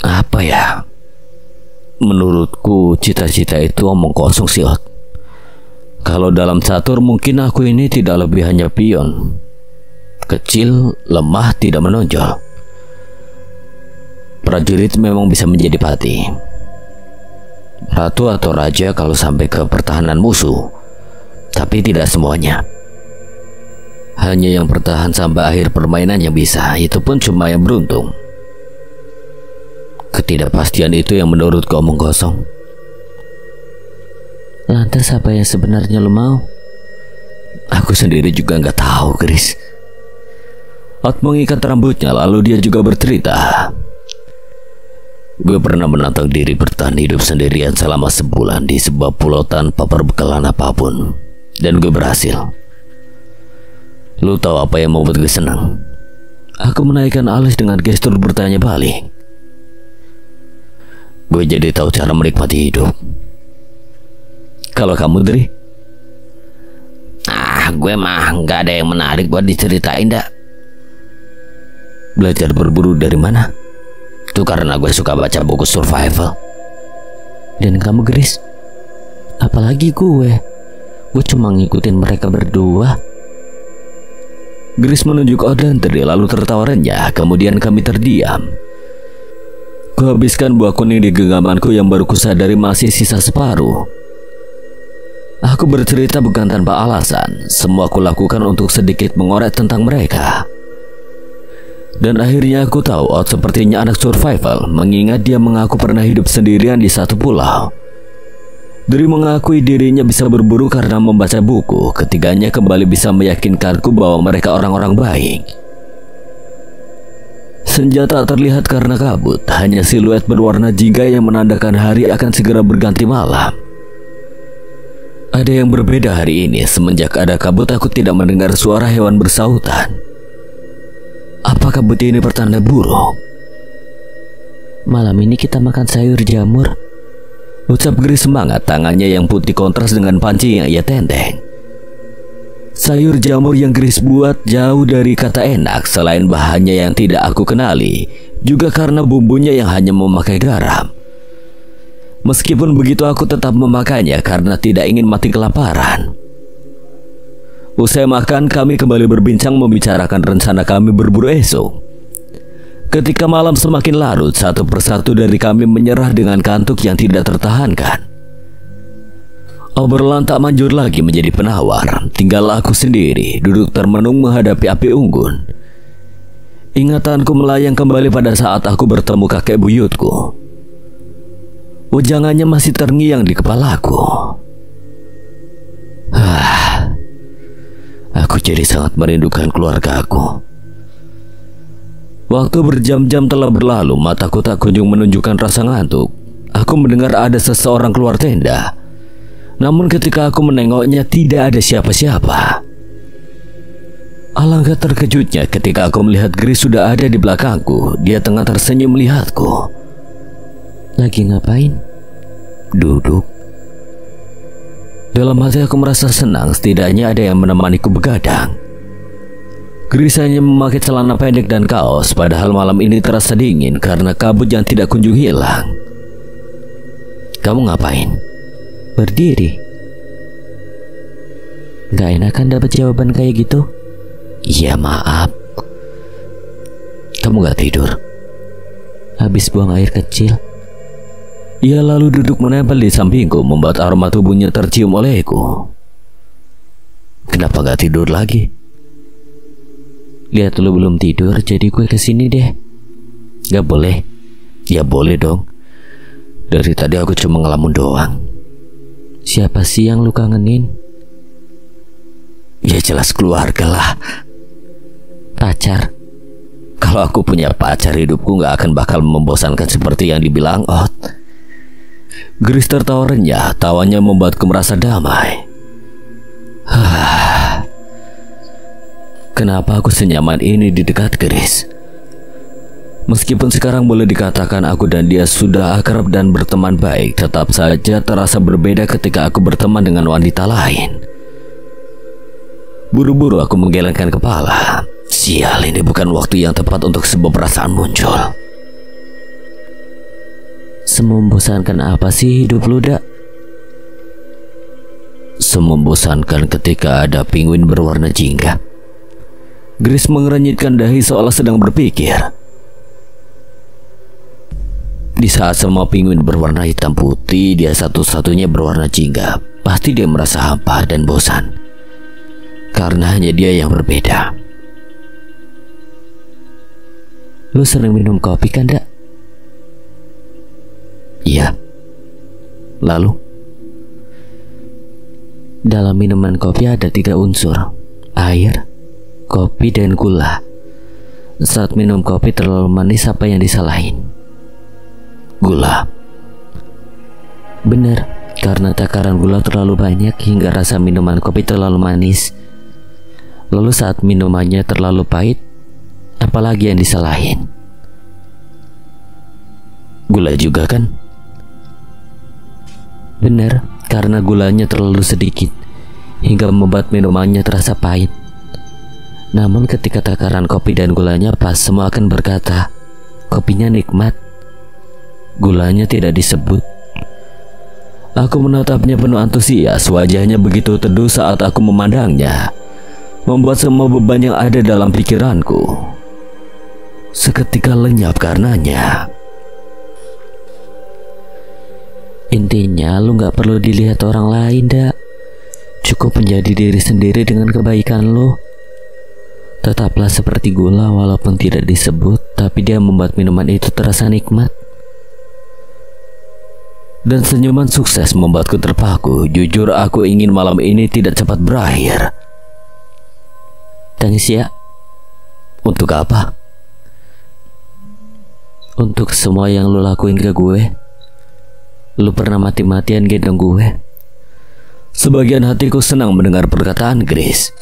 apa ya? Menurutku cita-cita itu omong kosong sih, Ot. Kalau dalam catur mungkin aku ini tidak lebih hanya pion. Kecil, lemah, tidak menonjol. Prajurit memang bisa menjadi patih. Ratu atau raja kalau sampai ke pertahanan musuh. Tapi tidak semuanya. Hanya yang bertahan sampai akhir permainan yang bisa, itu pun cuma yang beruntung. Ketidakpastian itu yang menurutku omong kosong. Lantas apa yang sebenarnya lo mau? Aku sendiri juga nggak tahu, Gris. Ot mengikat rambutnya lalu dia juga bercerita. Gue pernah menantang diri bertahan hidup sendirian selama sebulan di sebuah pulau tanpa perbekalan apapun. Dan gue berhasil. Lu tahu apa yang membuat gue senang? Aku menaikkan alis dengan gestur bertanya balik. Gue jadi tahu cara menikmati hidup. Kalau kamu, Dri? Gue mah nggak ada yang menarik buat diceritain dah. Belajar berburu dari mana? Itu karena gue suka baca buku survival. Dan kamu, Gris? Apalagi gue cuma ngikutin mereka berdua. Gris menunjuk Ot dan Dri lalu tertawa renyah. Kemudian kami terdiam. Kuhabiskan buah kuning di genggamanku yang baru kusadari masih sisa separuh. Aku bercerita bukan tanpa alasan. Semua aku lakukan untuk sedikit mengorek tentang mereka. Dan akhirnya aku tahu Ot sepertinya anak survival, mengingat dia mengaku pernah hidup sendirian di satu pulau. Dri mengakui dirinya bisa berburu karena membaca buku. Ketiganya kembali bisa meyakinkanku bahwa mereka orang-orang baik. Senja tak terlihat karena kabut, hanya siluet berwarna jingga yang menandakan hari akan segera berganti malam. Ada yang berbeda hari ini. Semenjak ada kabut, aku tidak mendengar suara hewan bersautan. Apa kabut ini pertanda buruk? Malam ini kita makan sayur jamur, ucap Gris semangat, tangannya yang putih kontras dengan panci yang ia tenteng. Sayur jamur yang Gris buat jauh dari kata enak. Selain bahannya yang tidak aku kenali, juga karena bumbunya yang hanya memakai garam. Meskipun begitu, aku tetap memakainya karena tidak ingin mati kelaparan. Usai makan, kami kembali berbincang membicarakan rencana kami berburu esok. Ketika malam semakin larut, satu persatu dari kami menyerah dengan kantuk yang tidak tertahankan. Obrolan tak manjur lagi menjadi penawar. Tinggal aku sendiri, duduk termenung menghadapi api unggun. Ingatanku melayang kembali pada saat aku bertemu kakek buyutku. Wejangannya masih terngiang di kepalaku. Aku jadi sangat merindukan keluarga aku. Waktu berjam-jam telah berlalu, mataku tak kunjung menunjukkan rasa ngantuk. Aku mendengar ada seseorang keluar tenda. Namun ketika aku menengoknya, tidak ada siapa-siapa. Alangkah terkejutnya ketika aku melihat Gris sudah ada di belakangku. Dia tengah tersenyum melihatku. Lagi ngapain? Duduk. Dalam hati aku merasa senang, setidaknya ada yang menemaniku begadang. Gris hanya memakai celana pendek dan kaos, padahal malam ini terasa dingin karena kabut yang tidak kunjung hilang. Kamu ngapain? Berdiri. Gak enakan dapat jawaban kayak gitu? Iya, maaf. Kamu gak tidur? Habis buang air kecil. Ia lalu duduk menempel di sampingku, membuat aroma tubuhnya tercium olehku. Kenapa gak tidur lagi? Lihat lu belum tidur, jadi gue kesini deh. Gak boleh. Ya boleh dong. Dari tadi aku cuma ngelamun doang. Siapa sih yang lu kangenin? Ya jelas keluarga lah. Pacar? Kalau aku punya pacar, hidupku gak akan bakal membosankan seperti yang dibilang Ot. Gris tertawa renyah, tawanya membuatku merasa damai. Kenapa aku senyaman ini di dekat Gris? Meskipun sekarang boleh dikatakan aku dan dia sudah akrab dan berteman baik, tetap saja terasa berbeda ketika aku berteman dengan wanita lain. Buru-buru aku menggelengkan kepala. Sial, ini bukan waktu yang tepat untuk sebuah perasaan muncul. Semembosankan apa sih hidup lu, Dak? Semembosankan ketika ada penguin berwarna jingga. Gris mengerenyitkan dahi seolah sedang berpikir. Di saat semua penguin berwarna hitam putih, dia satu-satunya berwarna jingga. Pasti dia merasa hampa dan bosan. Karena hanya dia yang berbeda. Lu sering minum kopi kan, Dak? Iya. Lalu? Dalam minuman kopi ada 3 unsur: air, kopi, dan gula. Saat minum kopi terlalu manis, apa yang disalahin? Gula. Bener, karena takaran gula terlalu banyak hingga rasa minuman kopi terlalu manis. Lalu saat minumannya terlalu pahit, apalagi yang disalahin? Gula juga kan? Bener, karena gulanya terlalu sedikit hingga membuat minumannya terasa pahit. Namun ketika takaran kopi dan gulanya pas, semua akan berkata, kopinya nikmat. Gulanya tidak disebut. Aku menatapnya penuh antusias. Wajahnya begitu teduh saat aku memandangnya, membuat semua beban yang ada dalam pikiranku seketika lenyap karenanya. Intinya lu gak perlu dilihat orang lain, Dak. Cukup menjadi diri sendiri dengan kebaikan lu. Tetaplah seperti gula, walaupun tidak disebut, tapi dia membuat minuman itu terasa nikmat. Dan senyuman sukses membuatku terpaku. Jujur aku ingin malam ini tidak cepat berakhir. Thanks ya. Untuk apa? Untuk semua yang lu lakuin ke gue, lu pernah mati-matian gendong gue. Sebagian hatiku senang mendengar perkataan Grace.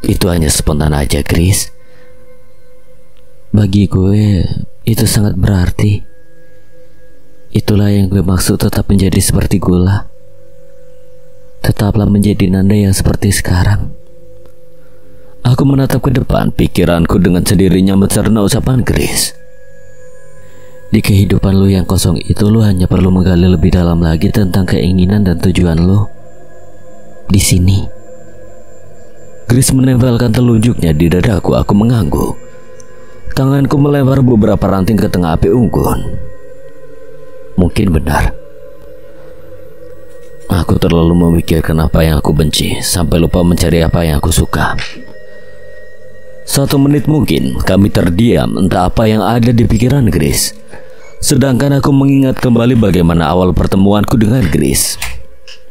Itu hanya spontan aja, Grace. Bagi gue, itu sangat berarti. Itulah yang gue maksud tetap menjadi seperti gula. Tetaplah menjadi Nanda yang seperti sekarang. Aku menatap ke depan, pikiranku dengan sendirinya mencerna ucapan Grace. Di kehidupan lu yang kosong itu, lu hanya perlu menggali lebih dalam lagi tentang keinginan dan tujuan lu. Di sini. Grace menempelkan telunjuknya di dadaku. Aku mengangguk. Tanganku melempar beberapa ranting ke tengah api unggun. Mungkin benar. Aku terlalu memikirkan apa yang aku benci sampai lupa mencari apa yang aku suka. 1 menit mungkin kami terdiam, entah apa yang ada di pikiran Grace. Sedangkan aku mengingat kembali bagaimana awal pertemuanku dengan Grace.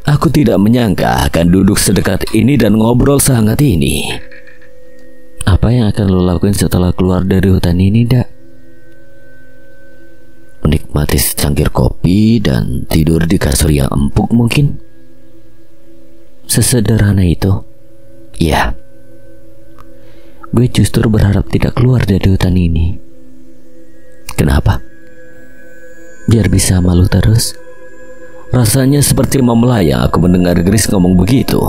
Aku tidak menyangka akan duduk sedekat ini dan ngobrol sehangat ini. Apa yang akan lo lakuin setelah keluar dari hutan ini, Dak? Menikmati secangkir kopi dan tidur di kasur yang empuk mungkin. Sesederhana itu? Ya. Gue justru berharap tidak keluar dari hutan ini. Kenapa? Biar bisa malu terus. Rasanya seperti mau melayang aku mendengar Grace ngomong begitu.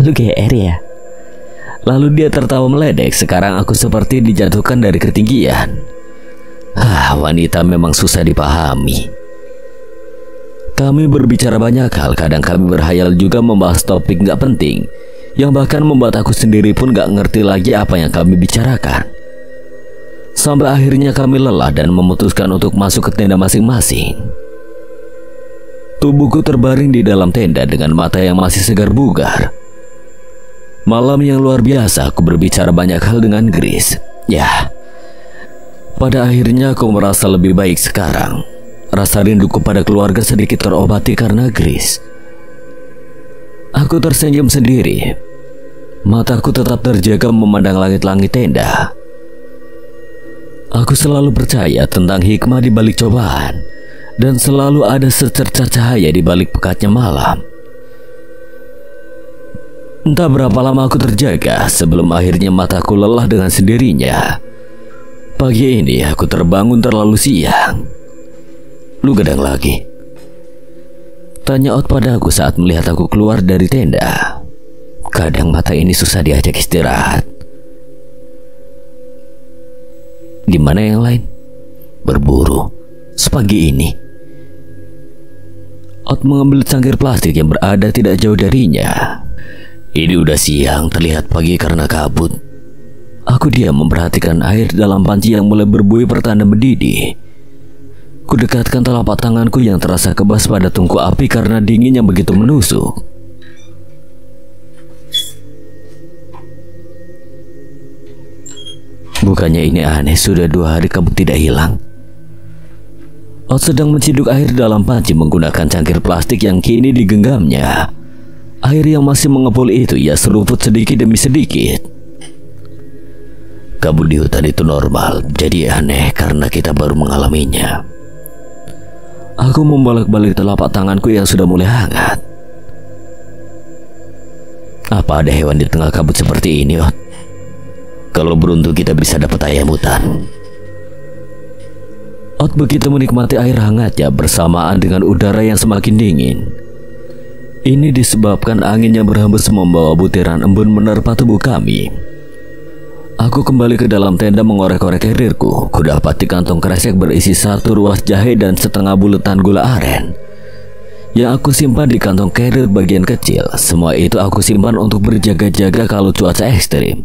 Lu GR ya? Lalu dia tertawa meledek. Sekarang aku seperti dijatuhkan dari ketinggian. Wanita memang susah dipahami. Kami berbicara banyak hal. Kadang kami berhayal juga membahas topik gak penting, yang bahkan membuat aku sendiri pun gak ngerti lagi apa yang kami bicarakan. Sampai akhirnya kami lelah dan memutuskan untuk masuk ke tenda masing-masing. Tubuhku terbaring di dalam tenda dengan mata yang masih segar bugar. Malam yang luar biasa. Aku berbicara banyak hal dengan Grace. Ya, pada akhirnya aku merasa lebih baik sekarang. Rasa rinduku pada keluarga sedikit terobati karena Grace. Aku tersenyum sendiri. Mataku tetap terjaga memandang langit-langit tenda. Aku selalu percaya tentang hikmah di balik cobaan, dan selalu ada secercah cahaya di balik pekatnya malam. Entah berapa lama aku terjaga sebelum akhirnya mataku lelah dengan sendirinya. Pagi ini aku terbangun terlalu siang. Lu gadang lagi? Tanya Ot padaku saat melihat aku keluar dari tenda. Kadang mata ini susah diajak istirahat. Gimana yang lain? Berburu sepagi ini. Ot mengambil cangkir plastik yang berada tidak jauh darinya. Ini udah siang, terlihat pagi karena kabut. Aku diam memperhatikan air dalam panci yang mulai berbuih pertanda mendidih. Kudekatkan telapak tanganku yang terasa kebas pada tungku api karena dingin yang begitu menusuk. Bukannya ini aneh, sudah 2 hari kabut tidak hilang. Ot sedang menciduk air dalam panci menggunakan cangkir plastik yang kini digenggamnya. Air yang masih mengepul itu ia seruput sedikit demi sedikit. Kabut di hutan itu normal, jadi aneh karena kita baru mengalaminya. Aku membolak-balik telapak tanganku yang sudah mulai hangat. Apa ada hewan di tengah kabut seperti ini, Ot? Kalau beruntung kita bisa dapat ayam hutan. Ot begitu menikmati air hangatnya bersamaan dengan udara yang semakin dingin. Ini disebabkan angin yang berhembus membawa butiran embun menerpa tubuh kami. Aku kembali ke dalam tenda mengorek-orek karirku. Kudapati kantong kresek berisi 1 ruas jahe dan setengah buletan gula aren yang aku simpan di kantong karir bagian kecil. Semua itu aku simpan untuk berjaga-jaga kalau cuaca ekstrim.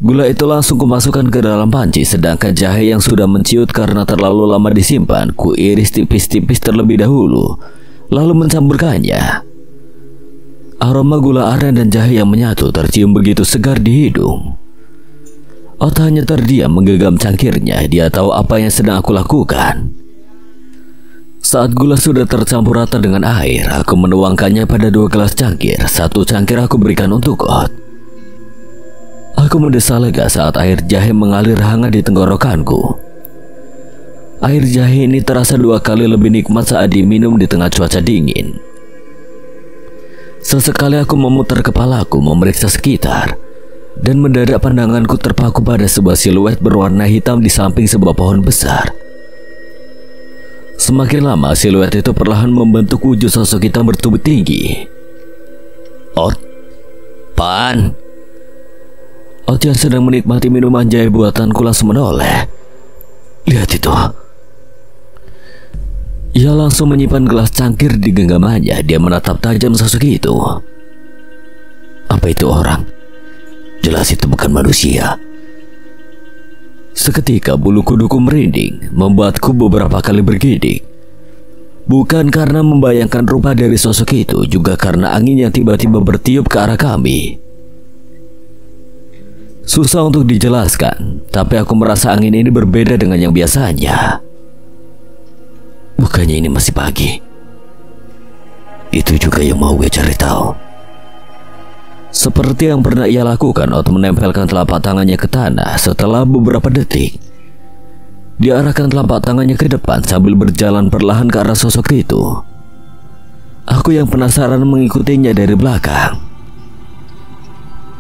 Gula itu langsung kumasukkan ke dalam panci, sedangkan jahe yang sudah menciut karena terlalu lama disimpan, ku iris tipis-tipis terlebih dahulu, lalu mencampurkannya. Aroma gula aren dan jahe yang menyatu tercium begitu segar di hidung. Ot hanya terdiam menggenggam cangkirnya. Dia tahu apa yang sedang aku lakukan. Saat gula sudah tercampur rata dengan air, aku menuangkannya pada 2 gelas cangkir. 1 cangkir aku berikan untuk Ot. Aku mendesah lega saat air jahe mengalir hangat di tenggorokanku. Air jahe ini terasa 2 kali lebih nikmat saat diminum di tengah cuaca dingin. Sesekali aku memutar kepalaku memeriksa sekitar, dan mendadak pandanganku terpaku pada sebuah siluet berwarna hitam di samping sebuah pohon besar. Semakin lama siluet itu perlahan membentuk wujud sosok hitam bertubuh tinggi. Ot, Pan. Ot yang sedang menikmati minuman jahe buatanku langsung menoleh. Lihat itu. Ia langsung menyimpan gelas cangkir di genggamannya. Dia menatap tajam sosok itu. Apa itu orang? Jelas itu bukan manusia. Seketika bulu kuduku merinding, membuatku beberapa kali bergidik. Bukan karena membayangkan rupa dari sosok itu, juga karena angin yang tiba-tiba bertiup ke arah kami. Susah untuk dijelaskan, tapi aku merasa angin ini berbeda dengan yang biasanya. Bukannya ini masih pagi? Itu juga yang mau gue cari tahu. Seperti yang pernah ia lakukan, Ot menempelkan telapak tangannya ke tanah. Setelah beberapa detik, diarahkan telapak tangannya ke depan sambil berjalan perlahan ke arah sosok itu. Aku yang penasaran mengikutinya dari belakang.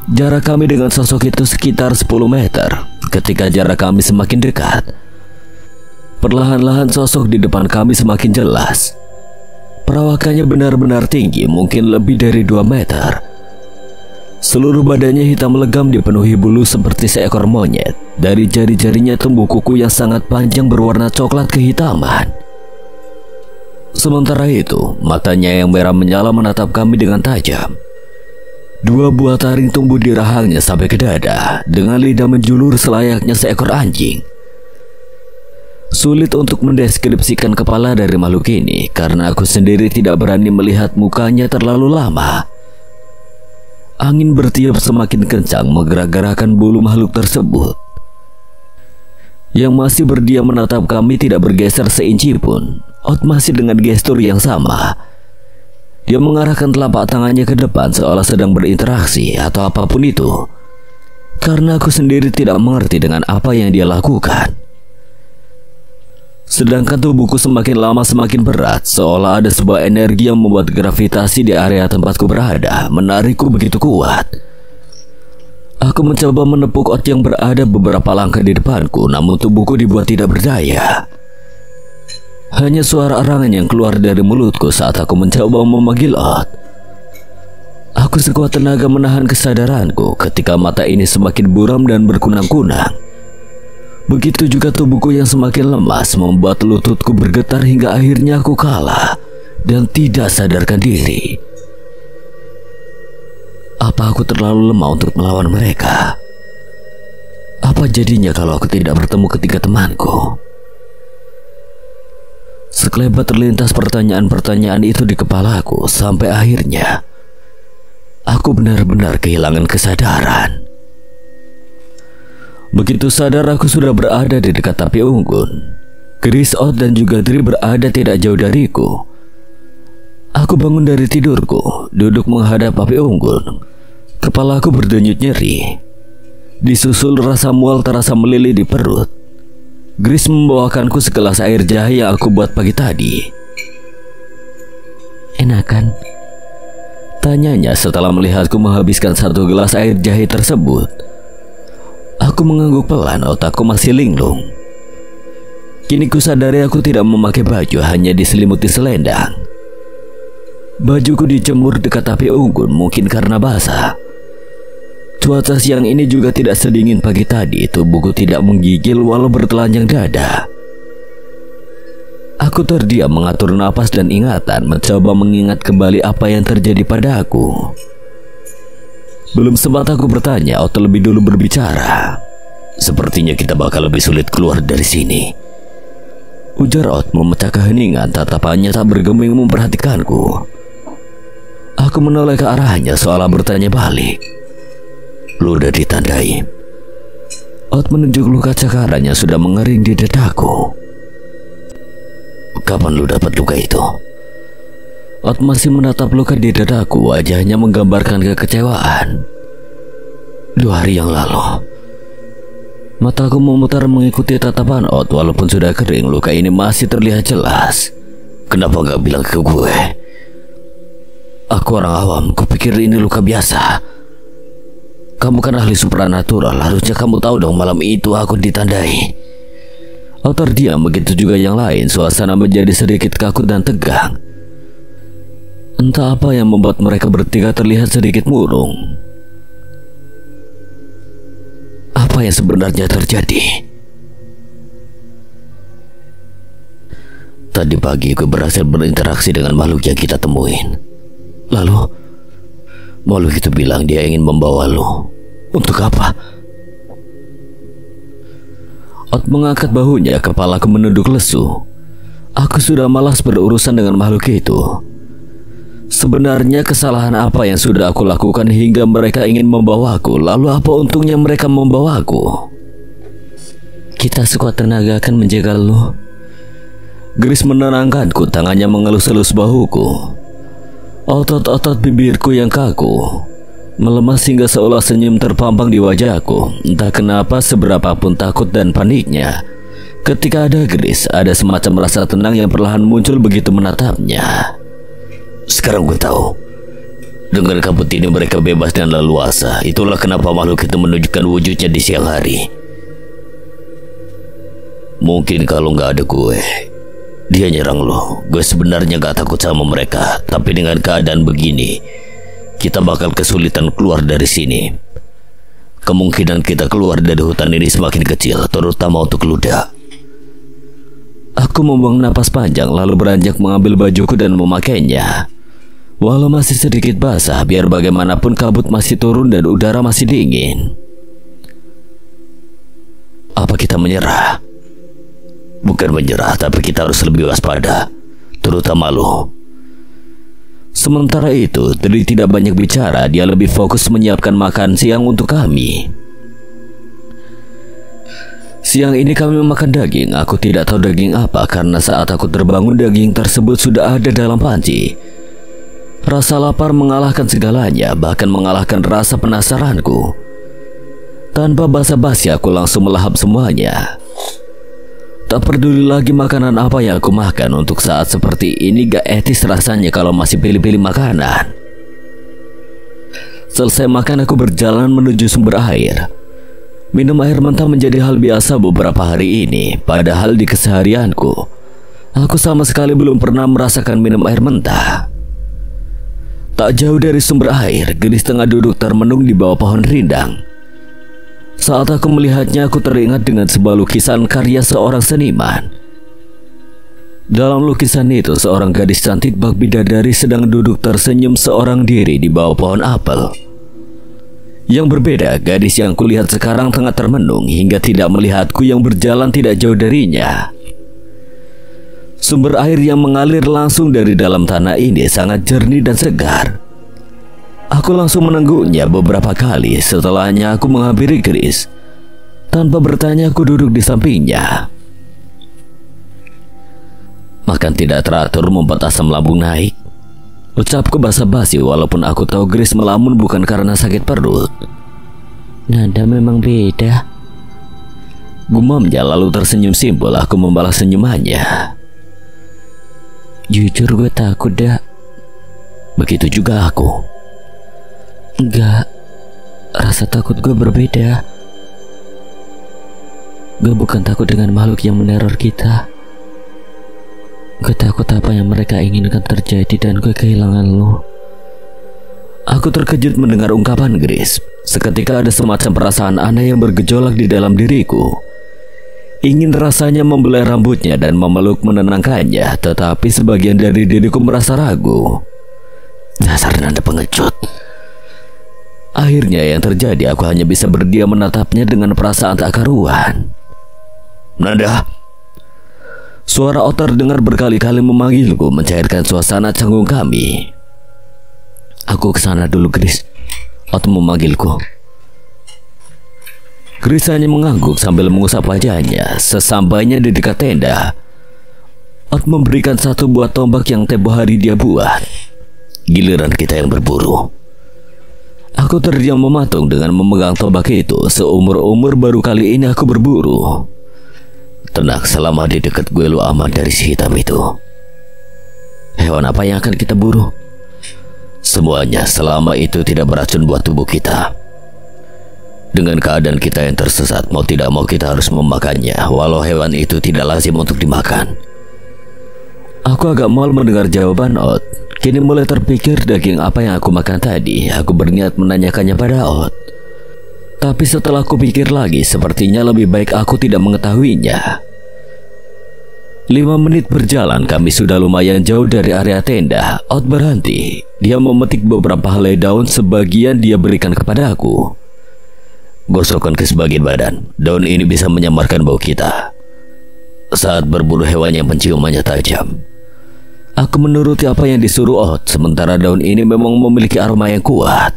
Jarak kami dengan sosok itu sekitar 10 meter. Ketika jarak kami semakin dekat, perlahan-lahan sosok di depan kami semakin jelas. Perawakannya benar-benar tinggi, mungkin lebih dari 2 meter. Seluruh badannya hitam legam dipenuhi bulu seperti seekor monyet. Dari jari-jarinya tumbuh kuku yang sangat panjang berwarna coklat kehitaman. Sementara itu, matanya yang merah menyala menatap kami dengan tajam. 2 buah taring tumbuh di rahangnya sampai ke dada, dengan lidah menjulur selayaknya seekor anjing. Sulit untuk mendeskripsikan kepala dari makhluk ini, karena aku sendiri tidak berani melihat mukanya terlalu lama. Angin bertiup semakin kencang menggerak-gerakkan bulu makhluk tersebut. Yang masih berdiam menatap kami tidak bergeser seinci pun. Ot masih dengan gestur yang sama. Dia mengarahkan telapak tangannya ke depan seolah sedang berinteraksi atau apapun itu. Karena aku sendiri tidak mengerti dengan apa yang dia lakukan. Sedangkan tubuhku semakin lama semakin berat, seolah ada sebuah energi yang membuat gravitasi di area tempatku berada menarikku begitu kuat. Aku mencoba menepuk Ot yang berada beberapa langkah di depanku, namun tubuhku dibuat tidak berdaya. Hanya suara arangan yang keluar dari mulutku saat aku mencoba memanggil Ot. Aku sekuat tenaga menahan kesadaranku ketika mata ini semakin buram dan berkunang-kunang. Begitu juga tubuhku yang semakin lemas membuat lututku bergetar hingga akhirnya aku kalah dan tidak sadarkan diri. Apa aku terlalu lemah untuk melawan mereka? Apa jadinya kalau aku tidak bertemu ketiga temanku? Sekelebat terlintas pertanyaan-pertanyaan itu di kepalaku sampai akhirnya aku benar-benar kehilangan kesadaran. Begitu sadar aku sudah berada di dekat api unggun. Gris, Ot dan juga Dri berada tidak jauh dariku. Aku bangun dari tidurku, duduk menghadap api unggun. Kepalaku berdenyut nyeri. Disusul rasa mual terasa meleleh di perut. Gris membawakanku segelas air jahe yang aku buat pagi tadi. Enakan? Tanyanya setelah melihatku menghabiskan 1 gelas air jahe tersebut. Aku mengangguk pelan, otakku masih linglung. Kini ku sadari aku tidak memakai baju, hanya diselimuti selendang. Bajuku dijemur dekat api unggun, mungkin karena basah. Cuaca siang ini juga tidak sedingin pagi tadi. Tubuhku tidak menggigil walau bertelanjang dada. Aku terdiam mengatur napas dan ingatan, mencoba mengingat kembali apa yang terjadi pada aku. Belum sempat aku bertanya, Ot lebih dulu berbicara. Sepertinya kita bakal lebih sulit keluar dari sini, ujar Ot memecah keheningan. Tatapannya tak bergeming memperhatikanku. Aku menoleh ke arahnya seolah bertanya balik. Lu udah ditandai? Ot menunjuk luka cakaran yang sudah mengering di dadaku. Kapan lu dapat luka itu? Ot masih menatap luka di dadaku, wajahnya menggambarkan kekecewaan. 2 hari yang lalu. Mataku memutar mengikuti tatapan Ot. Walaupun sudah kering, luka ini masih terlihat jelas. Kenapa gak bilang ke gue? Aku orang awam, kupikir ini luka biasa. Kamu kan ahli supranatural, harusnya kamu tahu dong malam itu aku ditandai. Ot terdiam, begitu juga yang lain. Suasana menjadi sedikit kaku dan tegang. Entah apa yang membuat mereka bertiga terlihat sedikit murung. Apa yang sebenarnya terjadi? Tadi pagi gue berhasil berinteraksi dengan makhluk yang kita temuin. Lalu makhluk itu bilang dia ingin membawa lo. Untuk apa? Ot mengangkat bahunya, kepalaku menunduk lesu. Aku sudah malas berurusan dengan makhluk itu. Sebenarnya kesalahan apa yang sudah aku lakukan hingga mereka ingin membawaku? Lalu apa untungnya mereka membawaku? Kita sekuat tenaga akan menjaga lo. Grace menenangkanku, tangannya mengelus-elus bahuku. Otot-otot bibirku yang kaku melemas hingga seolah senyum terpampang di wajahku. Entah kenapa seberapapun takut dan paniknya, ketika ada Grace, ada semacam rasa tenang yang perlahan muncul begitu menatapnya. Sekarang gue tahu, dengan kabut ini mereka bebas dan leluasa. Itulah kenapa makhluk itu menunjukkan wujudnya di siang hari. Mungkin kalau nggak ada gue, dia nyerang lo. Gue sebenarnya gak takut sama mereka, tapi dengan keadaan begini, kita bakal kesulitan keluar dari sini. Kemungkinan kita keluar dari hutan ini semakin kecil, terutama untuk luda. Aku membuang napas panjang, lalu beranjak mengambil bajuku dan memakainya. Walau masih sedikit basah, biar bagaimanapun kabut masih turun dan udara masih dingin. Apa kita menyerah? Bukan menyerah, tapi kita harus lebih waspada, terutama lo. Sementara itu, Tri tidak banyak bicara. Dia lebih fokus menyiapkan makan siang untuk kami. Siang ini kami makan daging. Aku tidak tahu daging apa, karena saat aku terbangun daging tersebut sudah ada dalam panci. Rasa lapar mengalahkan segalanya, bahkan mengalahkan rasa penasaranku. Tanpa basa-basi aku langsung melahap semuanya. Tak peduli lagi makanan apa yang aku makan. Untuk saat seperti ini gak etis rasanya kalau masih pilih-pilih makanan. Selesai makan aku berjalan menuju sumber air. Minum air mentah menjadi hal biasa beberapa hari ini. Padahal di keseharianku, aku sama sekali belum pernah merasakan minum air mentah. Tak jauh dari sumber air, Gadis tengah duduk termenung di bawah pohon rindang. Saat aku melihatnya, aku teringat dengan sebuah lukisan karya seorang seniman. Dalam lukisan itu, seorang gadis cantik bak bidadari sedang duduk tersenyum seorang diri di bawah pohon apel. Yang berbeda, gadis yang kulihat sekarang tengah termenung hingga tidak melihatku yang berjalan tidak jauh darinya. Sumber air yang mengalir langsung dari dalam tanah ini sangat jernih dan segar. Aku langsung menengguknya beberapa kali. Setelahnya aku menghampiri Grace. Tanpa bertanya aku duduk di sampingnya. Makan tidak teratur membuat asam lambung naik. Ucapku basa-basi walaupun aku tahu Grace melamun bukan karena sakit perut. Nada memang beda, gumamnya lalu tersenyum simpul. Aku membalas senyumannya. Jujur gue takut dah. Begitu juga aku. Enggak, rasa takut gue berbeda. Gue bukan takut dengan makhluk yang meneror kita. Gue takut apa yang mereka inginkan terjadi dan gue kehilangan lo. Aku terkejut mendengar ungkapan Grace. Seketika ada semacam perasaan aneh yang bergejolak di dalam diriku. Ingin rasanya membelai rambutnya dan memeluk menenangkannya, tetapi sebagian dari diriku merasa ragu. Dasar nanda pengecut. Akhirnya yang terjadi, aku hanya bisa berdiam menatapnya dengan perasaan tak karuan. Nanda. Suara Ot terdengar berkali-kali memanggilku, mencairkan suasana canggung kami. Aku kesana dulu, Grace. Ot memanggilku. Grace hanya mengangguk sambil mengusap wajahnya. Sesampainya di dekat tenda, Ot memberikan satu buah tombak yang tempo hari dia buat. Giliran kita yang berburu. Aku terdiam mematung dengan memegang tombak itu. Seumur-umur baru kali ini aku berburu. Tenang, selama di dekat gue lu aman dari si hitam itu. Hewan apa yang akan kita buru? Semuanya, selama itu tidak beracun buat tubuh kita. Dengan keadaan kita yang tersesat, mau tidak mau kita harus memakannya, walau hewan itu tidak lazim untuk dimakan. Aku agak mal mendengar jawaban Ot. Kini mulai terpikir daging apa yang aku makan tadi. Aku berniat menanyakannya pada Ot. Tapi setelah aku pikir lagi, sepertinya lebih baik aku tidak mengetahuinya. 5 menit berjalan, kami sudah lumayan jauh dari area tenda. Ot berhenti. Dia memetik beberapa helai daun, sebagian dia berikan kepada aku. Gosokkan ke sebagian badan. Daun ini bisa menyamarkan bau kita saat berburu hewan yang penciumannya tajam. Aku menuruti apa yang disuruh Ot, sementara daun ini memang memiliki aroma yang kuat.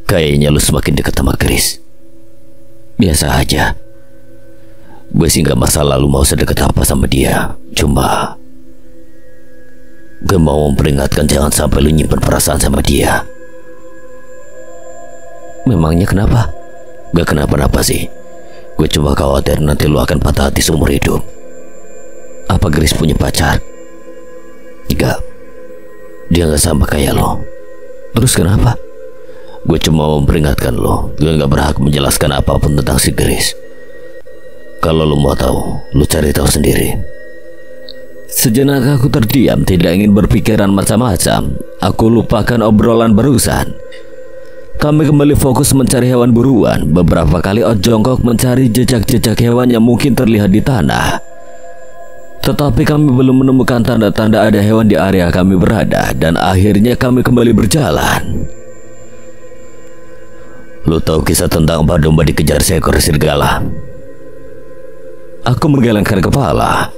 Kayaknya lu semakin dekat sama Chris. Biasa aja. Gue sih gak masalah lu mau sedekat apa sama dia. Cuma gue mau memperingatkan jangan sampai lu nyimpen perasaan sama dia. Memangnya kenapa? Gak kenapa-napa sih. Gue cuma khawatir nanti lu akan patah hati seumur hidup. Apa Chris punya pacar? Enggak. Dia gak sama kayak lo. Terus kenapa? Gue cuma mau memperingatkan lo. Gue gak berhak menjelaskan apapun tentang si Chris. Kalau lo mau tahu, lo cari tahu sendiri. Sejenak aku terdiam, tidak ingin berpikiran macam-macam. Aku lupakan obrolan barusan. Kami kembali fokus mencari hewan buruan. Beberapa kali Ot jongkok mencari jejak-jejak hewan yang mungkin terlihat di tanah. Tetapi kami belum menemukan tanda-tanda ada hewan di area kami berada. Dan akhirnya kami kembali berjalan. Lu tahu kisah tentang Mbah Domba dikejar seekor serigala? Aku menggelengkan kepala.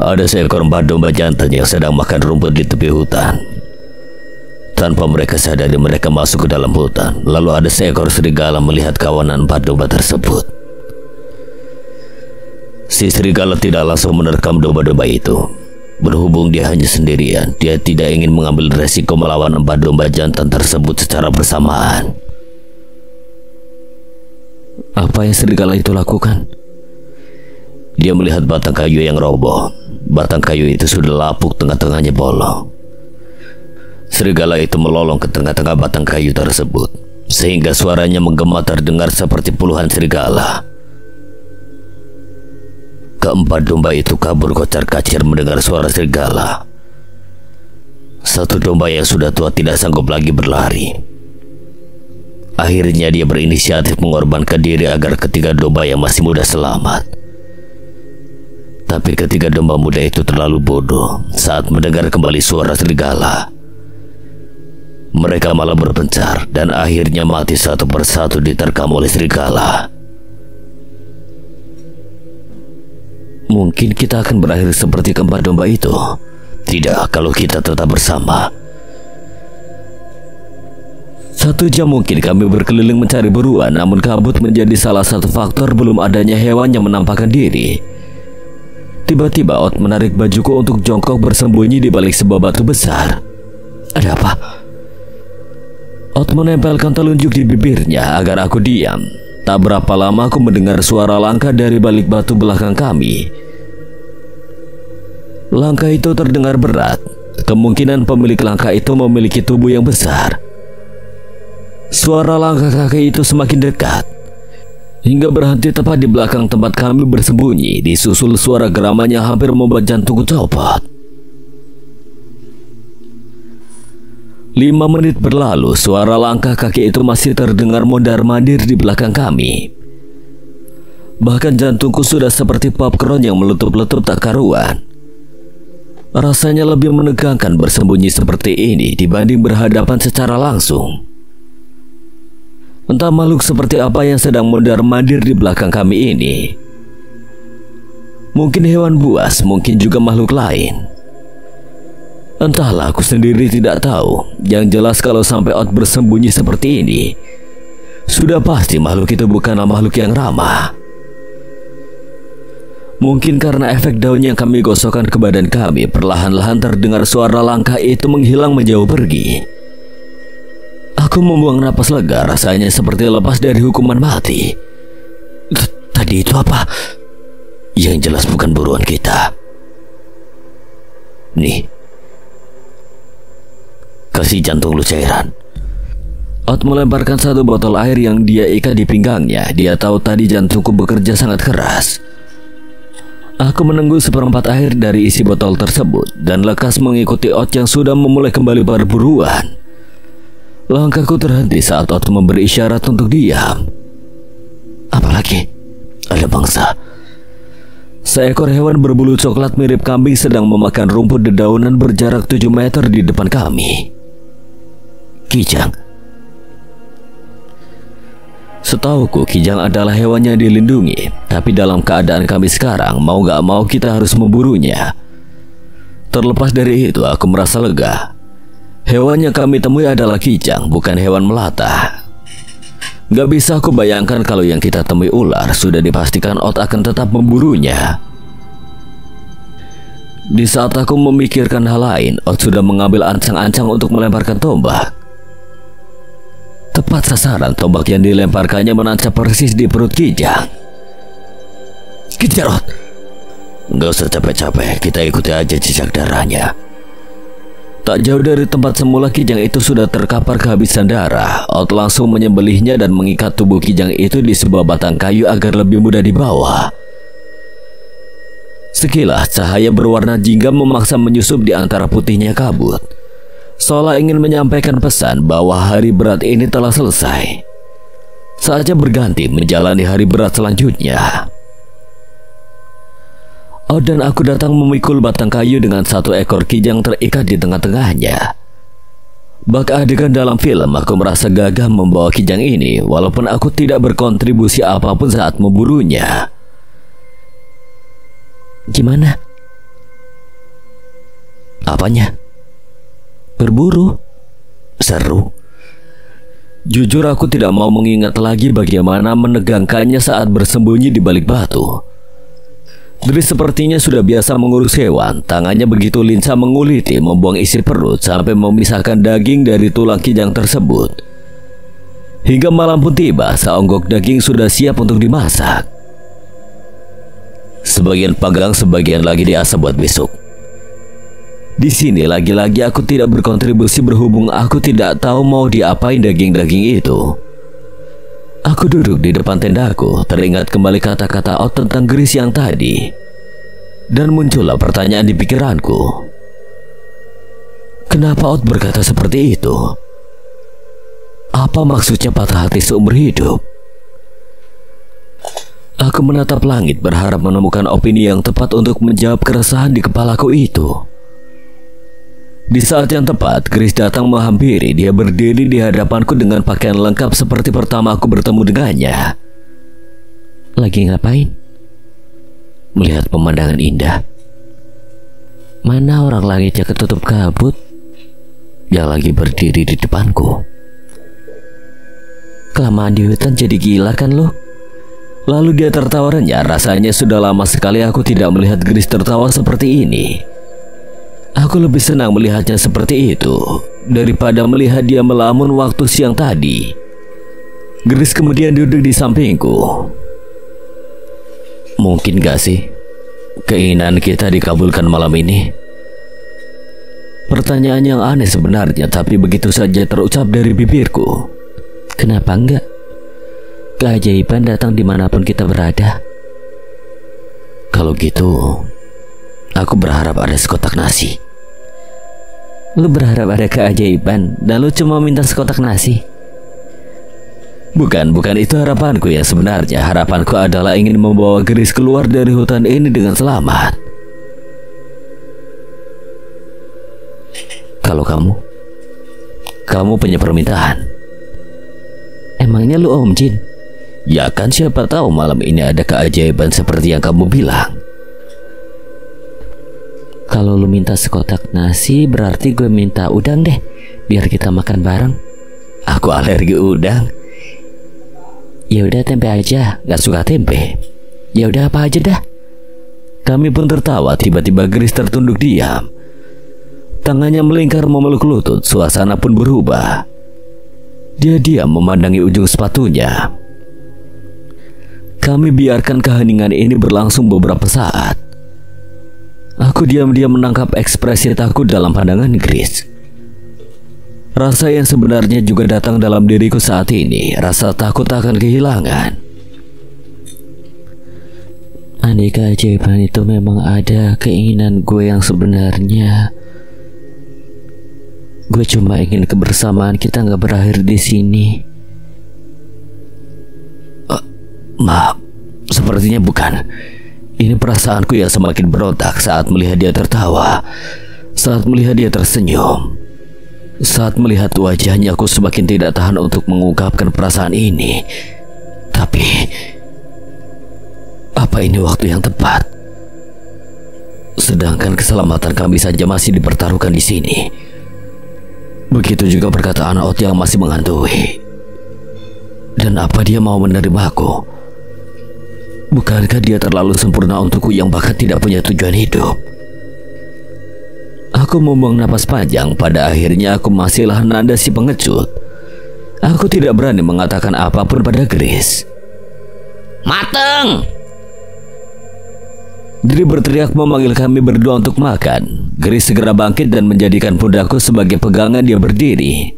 Ada seekor Mbah Domba jantan yang sedang makan rumput di tepi hutan. Tanpa mereka sadari, mereka masuk ke dalam hutan. Lalu ada seekor serigala melihat kawanan Mbah Domba tersebut. Si serigala tidak langsung menerkam domba-domba itu. Berhubung dia hanya sendirian, dia tidak ingin mengambil resiko melawan Mbah Domba jantan tersebut secara bersamaan. Apa yang serigala itu lakukan? Dia melihat batang kayu yang roboh. Batang kayu itu sudah lapuk, tengah-tengahnya bolong. Serigala itu melolong ke tengah-tengah batang kayu tersebut, sehingga suaranya menggema terdengar seperti puluhan serigala. Keempat domba itu kabur kocar-kacir mendengar suara serigala. Satu domba yang sudah tua tidak sanggup lagi berlari. Akhirnya dia berinisiatif mengorbankan diri agar ketiga domba yang masih muda selamat. Tapi ketiga domba muda itu terlalu bodoh saat mendengar kembali suara serigala. Mereka malah berpencar dan akhirnya mati satu persatu diterkam oleh serigala. Mungkin kita akan berakhir seperti keempat domba itu. Tidak kalau kita tetap bersama. 1 jam mungkin kami berkeliling mencari buruan, namun kabut menjadi salah satu faktor belum adanya hewan yang menampakkan diri. Tiba-tiba Ot menarik bajuku untuk jongkok bersembunyi di balik sebuah batu besar. Ada apa? Ot menempelkan telunjuk di bibirnya agar aku diam. Tak berapa lama aku mendengar suara langkah dari balik batu belakang kami. Langkah itu terdengar berat. Kemungkinan pemilik langkah itu memiliki tubuh yang besar. Suara langkah kaki itu semakin dekat, hingga berhenti tepat di belakang tempat kami bersembunyi. Disusul suara geraman yang hampir membuat jantungku copot. 5 menit berlalu, suara langkah kaki itu masih terdengar mondar-mandir di belakang kami. Bahkan jantungku sudah seperti popcorn yang meletup-letup tak karuan. Rasanya lebih menegangkan bersembunyi seperti ini dibanding berhadapan secara langsung. Entah makhluk seperti apa yang sedang mondar-mandir di belakang kami ini. Mungkin hewan buas, mungkin juga makhluk lain. Entahlah, aku sendiri tidak tahu. Yang jelas kalau sampai Ot bersembunyi seperti ini, sudah pasti makhluk itu bukanlah makhluk yang ramah. Mungkin karena efek daun yang kami gosokkan ke badan kami, perlahan-lahan terdengar suara langkah itu menghilang menjauh pergi. Aku membuang napas lega, rasanya seperti lepas dari hukuman mati. Tadi itu apa? Yang jelas bukan buruan kita. Nih, kasih jantung lu cairan. Ot melemparkan satu botol air yang dia ikat di pinggangnya. Dia tahu tadi jantungku bekerja sangat keras. Aku menengguk seperempat air dari isi botol tersebut dan lekas mengikuti Ot yang sudah memulai kembali berburuan. Langkahku terhenti saat Ot memberi isyarat untuk diam. Apalagi ada bangsa. Seekor hewan berbulu coklat mirip kambing sedang memakan rumput dedaunan berjarak 7 meter di depan kami. Kijang. Setauku kijang adalah hewan yang dilindungi, tapi dalam keadaan kami sekarang mau gak mau kita harus memburunya. Terlepas dari itu aku merasa lega. Hewan yang kami temui adalah kijang, bukan hewan melata. Gak bisa aku bayangkan kalau yang kita temui ular. Sudah dipastikan Ot akan tetap memburunya. Di saat aku memikirkan hal lain, Ot sudah mengambil ancang-ancang untuk melemparkan tombak. Tepat sasaran, tombak yang dilemparkannya menancap persis di perut kijang. Kejar Ot. Gak usah capek-capek, kita ikuti aja jejak darahnya. Tak jauh dari tempat semula kijang itu sudah terkapar kehabisan darah. Ot langsung menyembelihnya dan mengikat tubuh kijang itu di sebuah batang kayu agar lebih mudah dibawa. Sekilas cahaya berwarna jingga memaksa menyusup di antara putihnya kabut, seolah ingin menyampaikan pesan bahwa hari berat ini telah selesai. Saatnya berganti menjalani hari berat selanjutnya. Ot dan aku datang memikul batang kayu dengan satu ekor kijang terikat di tengah-tengahnya. Bak adegan dalam film, aku merasa gagah membawa kijang ini walaupun aku tidak berkontribusi apapun saat memburunya. Gimana? Apanya? Berburu? Seru. Jujur aku tidak mau mengingat lagi bagaimana menegangkannya saat bersembunyi di balik batu. Dris sepertinya sudah biasa mengurus hewan. Tangannya begitu lincah menguliti, membuang isi perut sampai memisahkan daging dari tulang kijang tersebut. Hingga malam pun tiba, seonggok daging sudah siap untuk dimasak. Sebagian panggang, sebagian lagi diasap buat besok. Di sini lagi-lagi aku tidak berkontribusi berhubung aku tidak tahu mau diapain daging-daging itu. Aku duduk di depan tendaku, teringat kembali kata-kata Ot tentang Gris yang tadi. Dan muncullah pertanyaan di pikiranku. Kenapa Ot berkata seperti itu? Apa maksudnya patah hati seumur hidup? Aku menatap langit berharap menemukan opini yang tepat untuk menjawab keresahan di kepalaku itu. Di saat yang tepat, Gris datang menghampiri. Dia berdiri di hadapanku dengan pakaian lengkap seperti pertama aku bertemu dengannya. Lagi ngapain? Melihat pemandangan indah. Mana orang langitnya ketutup kabut yang lagi berdiri di depanku. Kelamaan di hutan jadi gila kan lo? Lalu dia tertawa renyah. Rasanya sudah lama sekali aku tidak melihat Gris tertawa seperti ini. Aku lebih senang melihatnya seperti itu daripada melihat dia melamun waktu siang tadi. Gris kemudian duduk di sampingku. Mungkin gak sih keinginan kita dikabulkan malam ini? Pertanyaan yang aneh sebenarnya, tapi begitu saja terucap dari bibirku. Kenapa enggak? Keajaiban datang dimanapun kita berada. Kalau gitu, aku berharap ada sekotak nasi. Lu berharap ada keajaiban dan lu cuma minta sekotak nasi? Bukan itu harapanku yang sebenarnya. Harapanku adalah ingin membawa Gris keluar dari hutan ini dengan selamat. Kalau kamu punya permintaan. Emangnya lu Om Jin? Ya kan, siapa tahu malam ini ada keajaiban seperti yang kamu bilang. Kalau lu minta sekotak nasi, berarti gue minta udang deh, biar kita makan bareng. Aku alergi udang. Ya udah tempe aja, gak suka tempe. Ya udah apa aja dah. Kami pun tertawa. Tiba-tiba Gris tertunduk diam. Tangannya melingkar memeluk lutut. Suasana pun berubah. Dia diam memandangi ujung sepatunya. Kami biarkan keheningan ini berlangsung beberapa saat. Aku diam-diam menangkap ekspresi takut dalam pandangan Grace. Rasa yang sebenarnya juga datang dalam diriku saat ini, rasa takut akan kehilangan. Andai keajaiban itu memang ada, keinginan gue yang sebenarnya, gue cuma ingin kebersamaan kita nggak berakhir di sini. Maaf, sepertinya bukan. Ini perasaanku yang semakin berontak saat melihat dia tertawa, saat melihat dia tersenyum. Saat melihat wajahnya, aku semakin tidak tahan untuk mengungkapkan perasaan ini. Tapi, apa ini waktu yang tepat? Sedangkan keselamatan kami saja masih dipertaruhkan di sini. Begitu juga perkataan Ot yang masih menghantui. Dan apa dia mau menerima aku? Bukankah dia terlalu sempurna untukku yang bahkan tidak punya tujuan hidup? Aku membuang napas panjang. Pada akhirnya aku masihlah nada si pengecut. Aku tidak berani mengatakan apapun pada Grace. Mateng! Dri berteriak memanggil kami berdua untuk makan. Grace segera bangkit dan menjadikan pundakku sebagai pegangan dia berdiri.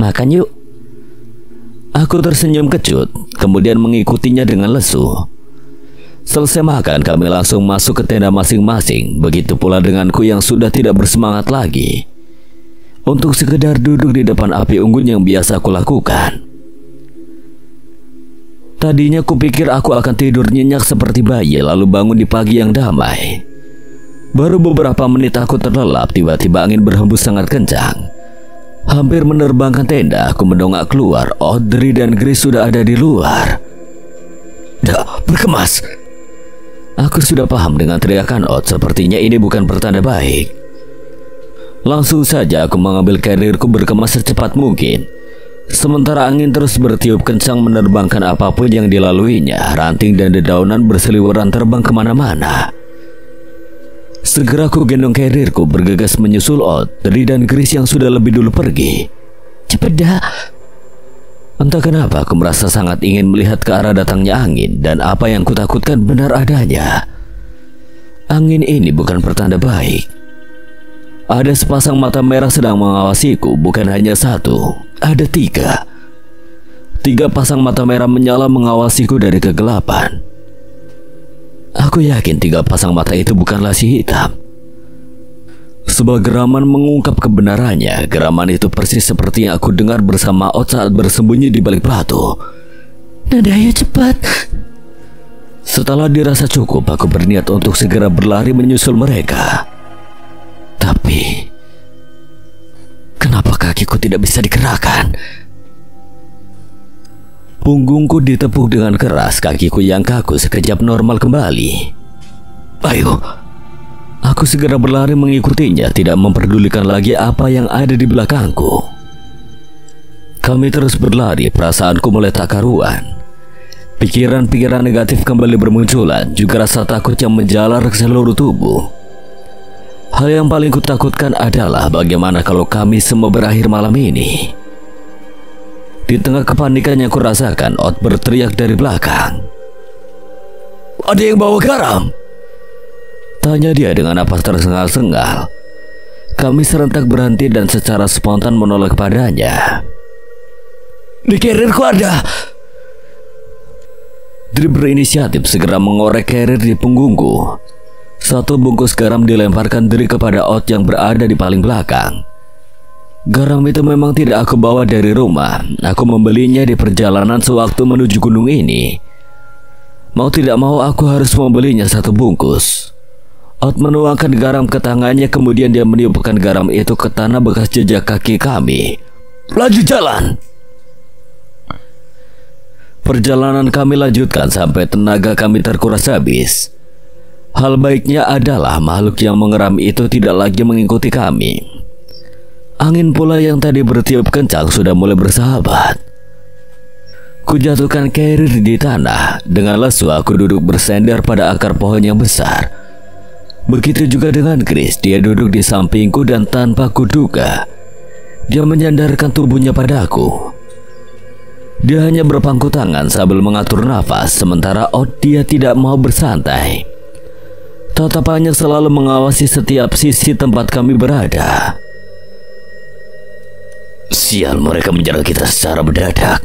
Makan yuk. Aku tersenyum kecut, kemudian mengikutinya dengan lesu. Selesai makan, kami langsung masuk ke tenda masing-masing. Begitu pula denganku yang sudah tidak bersemangat lagi untuk sekedar duduk di depan api unggun yang biasa aku lakukan. Tadinya kupikir aku akan tidur nyenyak seperti bayi, lalu bangun di pagi yang damai. Baru beberapa menit aku terlelap, tiba-tiba angin berhembus sangat kencang, hampir menerbangkan tenda. Aku mendongak keluar. Audrey dan Grace sudah ada di luar. Dah, berkemas. Aku sudah paham dengan teriakan Ot, sepertinya ini bukan pertanda baik. Langsung saja aku mengambil karirku berkemas secepat mungkin. Sementara angin terus bertiup kencang menerbangkan apapun yang dilaluinya. Ranting dan dedaunan berseliweran terbang kemana-mana. Segera aku gendong karirku bergegas menyusul Ot, Dri dan Grace yang sudah lebih dulu pergi. Cepet dah. Entah kenapa aku merasa sangat ingin melihat ke arah datangnya angin, dan apa yang kutakutkan benar adanya. Angin ini bukan pertanda baik. Ada sepasang mata merah sedang mengawasiku, bukan hanya satu, ada tiga. Tiga pasang mata merah menyala mengawasiku dari kegelapan. Aku yakin tiga pasang mata itu bukanlah si hitam. Sebuah geraman mengungkap kebenarannya. Geraman itu persis seperti yang aku dengar bersama Ot saat bersembunyi di balik batu. Nada, ayo cepat. Setelah dirasa cukup, aku berniat untuk segera berlari menyusul mereka. Tapi, kenapa kakiku tidak bisa digerakkan? Punggungku ditepuk dengan keras, kakiku yang kaku sekejap normal kembali. Ayo. Aku segera berlari mengikutinya, tidak memperdulikan lagi apa yang ada di belakangku. Kami terus berlari, perasaanku mulai tak karuan. Pikiran-pikiran negatif kembali bermunculan, juga rasa takut yang menjalar ke seluruh tubuh. Hal yang paling kutakutkan adalah bagaimana kalau kami semua berakhir malam ini. Di tengah kepanikan yang kurasakan, Ot berteriak dari belakang. Ada yang bawa garam? Tanya dia dengan napas tersengal-sengal. Kami serentak berhenti dan secara spontan menoleh padanya. Di karirku ada. Dri berinisiatif segera mengorek karir di punggungku. Satu bungkus garam dilemparkan Dri kepada Ot yang berada di paling belakang. Garam itu memang tidak aku bawa dari rumah. Aku membelinya di perjalanan sewaktu menuju gunung ini. Mau tidak mau aku harus membelinya satu bungkus. Ot menuangkan garam ke tangannya, kemudian dia meniupkan garam itu ke tanah bekas jejak kaki kami. Laju jalan. Perjalanan kami lanjutkan sampai tenaga kami terkuras habis. Hal baiknya adalah makhluk yang mengeram itu tidak lagi mengikuti kami. Angin pula yang tadi bertiup kencang sudah mulai bersahabat. Kujatuhkan karir di tanah. Dengan lesu aku duduk bersender pada akar pohon yang besar. Begitu juga dengan Grace, dia duduk di sampingku dan tanpa kuduga, dia menyandarkan tubuhnya padaku. Dia hanya berpangku tangan sambil mengatur nafas, sementara Odd dia tidak mau bersantai. Tatapannya selalu mengawasi setiap sisi tempat kami berada. Sial, mereka menyerang kita secara mendadak.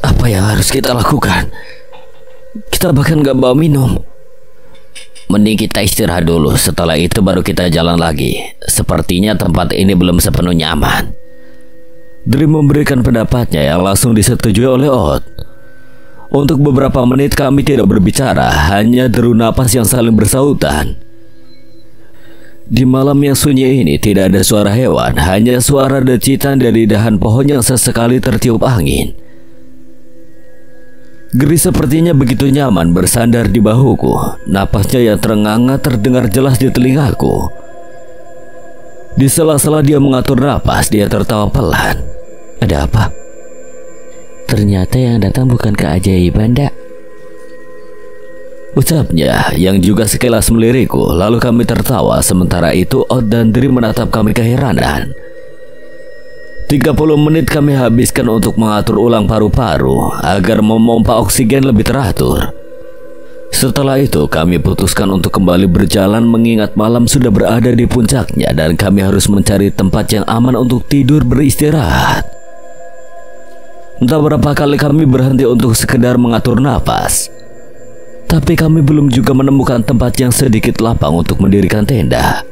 Apa yang harus kita lakukan? Kita bahkan gak bawa minum. Mending kita istirahat dulu, setelah itu baru kita jalan lagi. Sepertinya tempat ini belum sepenuhnya aman. Dream memberikan pendapatnya yang langsung disetujui oleh Odd. Untuk beberapa menit kami tidak berbicara, hanya deru napas yang saling bersautan. Di malam yang sunyi ini tidak ada suara hewan, hanya suara decitan dari dahan pohon yang sesekali tertiup angin. Gris sepertinya begitu nyaman bersandar di bahuku. Napasnya yang terenganga terdengar jelas di telingaku. Di sela-sela dia mengatur napas, dia tertawa pelan. Ada apa? Ternyata yang datang bukan keajaiban, dak. Ucapnya yang juga sekilas melirikku. Lalu kami tertawa. Sementara itu Odd dan Dream menatap kami keheranan. 30 menit kami habiskan untuk mengatur ulang paru-paru agar memompa oksigen lebih teratur. Setelah itu kami putuskan untuk kembali berjalan, mengingat malam sudah berada di puncaknya dan kami harus mencari tempat yang aman untuk tidur beristirahat. Entah berapa kali kami berhenti untuk sekedar mengatur nafas, tapi kami belum juga menemukan tempat yang sedikit lapang untuk mendirikan tenda.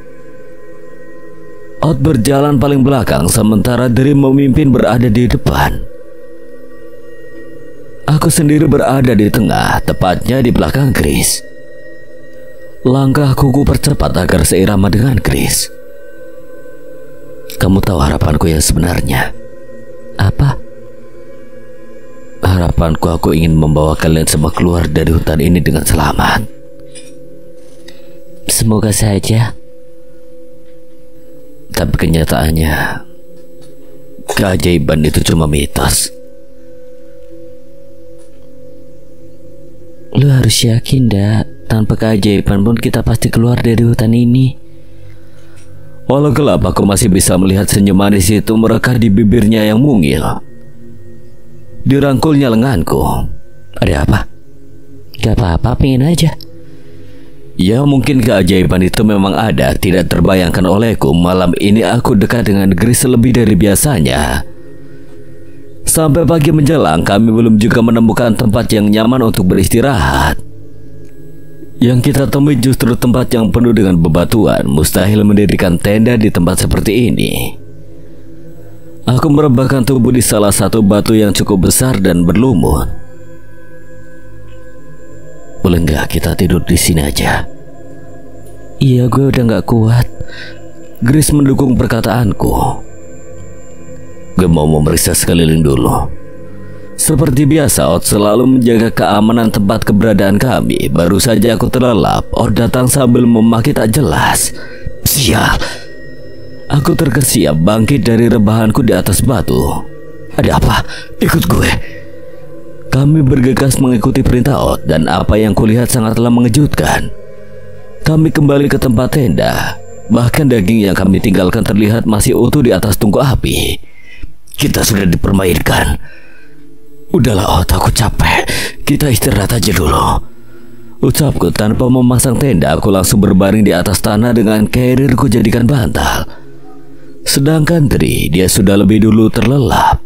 Odd berjalan paling belakang, sementara Dream memimpin berada di depan. Aku sendiri berada di tengah, tepatnya di belakang Chris. Langkahku percepat agar seirama dengan Chris. Kamu tahu harapanku yang sebenarnya? Apa? Harapanku, aku ingin membawa kalian semua keluar dari hutan ini dengan selamat. Semoga saja. Tapi kenyataannya, keajaiban itu cuma mitos. Lu harus yakin, dak. Tanpa keajaiban pun kita pasti keluar dari hutan ini. Walau gelap, aku masih bisa melihat senyum manis itu merekah di bibirnya yang mungil. Dirangkulnya lenganku. Ada apa? Gak apa-apa, pengen aja. Ya, mungkin keajaiban itu memang ada, tidak terbayangkan olehku. Malam ini aku dekat dengan Gris lebih dari biasanya. Sampai pagi menjelang, kami belum juga menemukan tempat yang nyaman untuk beristirahat. Yang kita temui justru tempat yang penuh dengan bebatuan. Mustahil mendirikan tenda di tempat seperti ini. Aku merebahkan tubuh di salah satu batu yang cukup besar dan berlumut. Boleh nggak kita tidur di sini aja? Iya, gue udah nggak kuat. Gris mendukung perkataanku. Gue mau memeriksa sekeliling dulu. Seperti biasa, Odd selalu menjaga keamanan tempat keberadaan kami. Baru saja aku terlelap, Odd datang sambil memaki tak jelas. Sial. Aku terkesiap bangkit dari rebahanku di atas batu. Ada apa? Ikut gue. Kami bergegas mengikuti perintah Odd, dan apa yang kulihat sangatlah mengejutkan. Kami kembali ke tempat tenda. Bahkan daging yang kami tinggalkan terlihat masih utuh di atas tungku api. Kita sudah dipermainkan. Udahlah Odd, aku capek. Kita istirahat aja dulu. Ucapku tanpa memasang tenda. Aku langsung berbaring di atas tanah dengan carrierku jadikan bantal. Sedangkan Dri, dia sudah lebih dulu terlelap.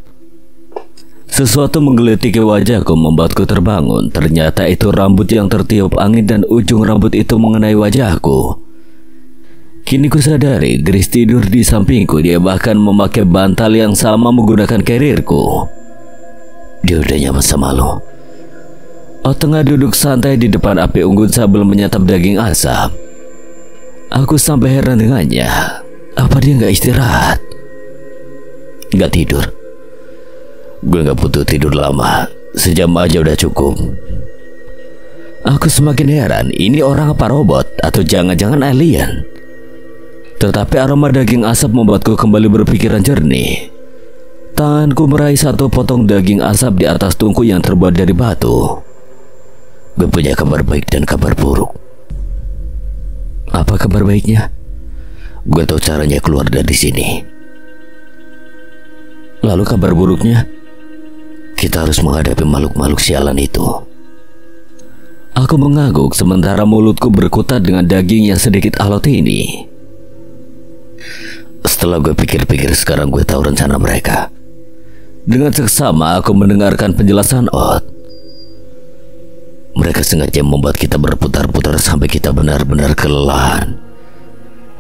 Sesuatu menggelitiki wajahku membuatku terbangun. Ternyata itu rambut yang tertiup angin dan ujung rambut itu mengenai wajahku. Kini ku sadari Gris tidur di sampingku. Dia bahkan memakai bantal yang sama menggunakan carrierku. Dia udah nyaman sama lo. Odd tengah duduk santai di depan api unggun sambil menyantap daging asap. Aku sampai heran dengannya. Apa dia nggak istirahat? Nggak tidur. Gue nggak butuh tidur lama. Sejam aja udah cukup. Aku semakin heran. Ini orang apa robot? Atau jangan-jangan alien? Tetapi aroma daging asap membuatku kembali berpikiran jernih. Tanganku meraih satu potong daging asap di atas tungku yang terbuat dari batu. Gue punya kabar baik dan kabar buruk. Apa kabar baiknya? Gue tahu caranya keluar dari sini. Lalu kabar buruknya? kita harus menghadapi makhluk-makhluk sialan itu. Aku mengangguk sementara mulutku berkutat dengan daging yang sedikit alot ini. Setelah gue pikir-pikir, sekarang gue tahu rencana mereka. Dengan seksama aku mendengarkan penjelasan Odd. Mereka sengaja membuat kita berputar-putar sampai kita benar-benar kelelahan.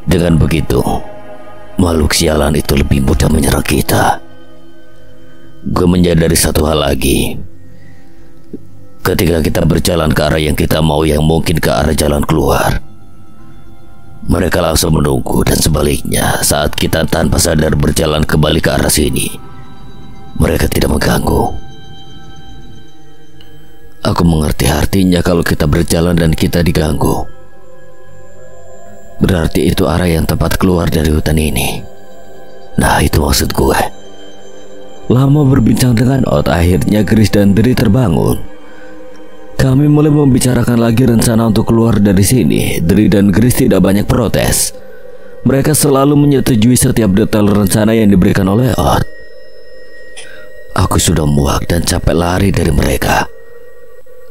Dengan begitu, makhluk sialan itu lebih mudah menyerang kita. Gue menyadari satu hal lagi. Ketika kita berjalan ke arah yang kita mau, yang mungkin ke arah jalan keluar, mereka langsung menunggu, dan sebaliknya saat kita tanpa sadar berjalan kembali ke arah sini, mereka tidak mengganggu. Aku mengerti artinya kalau kita berjalan dan kita diganggu. Berarti itu arah yang tepat keluar dari hutan ini. Nah, itu maksud gue. Lama berbincang dengan Odd, akhirnya Gris dan Dri terbangun. Kami mulai membicarakan lagi rencana untuk keluar dari sini. Dri dan Gris tidak banyak protes. Mereka selalu menyetujui setiap detail rencana yang diberikan oleh Odd. Aku sudah muak dan capek lari dari mereka.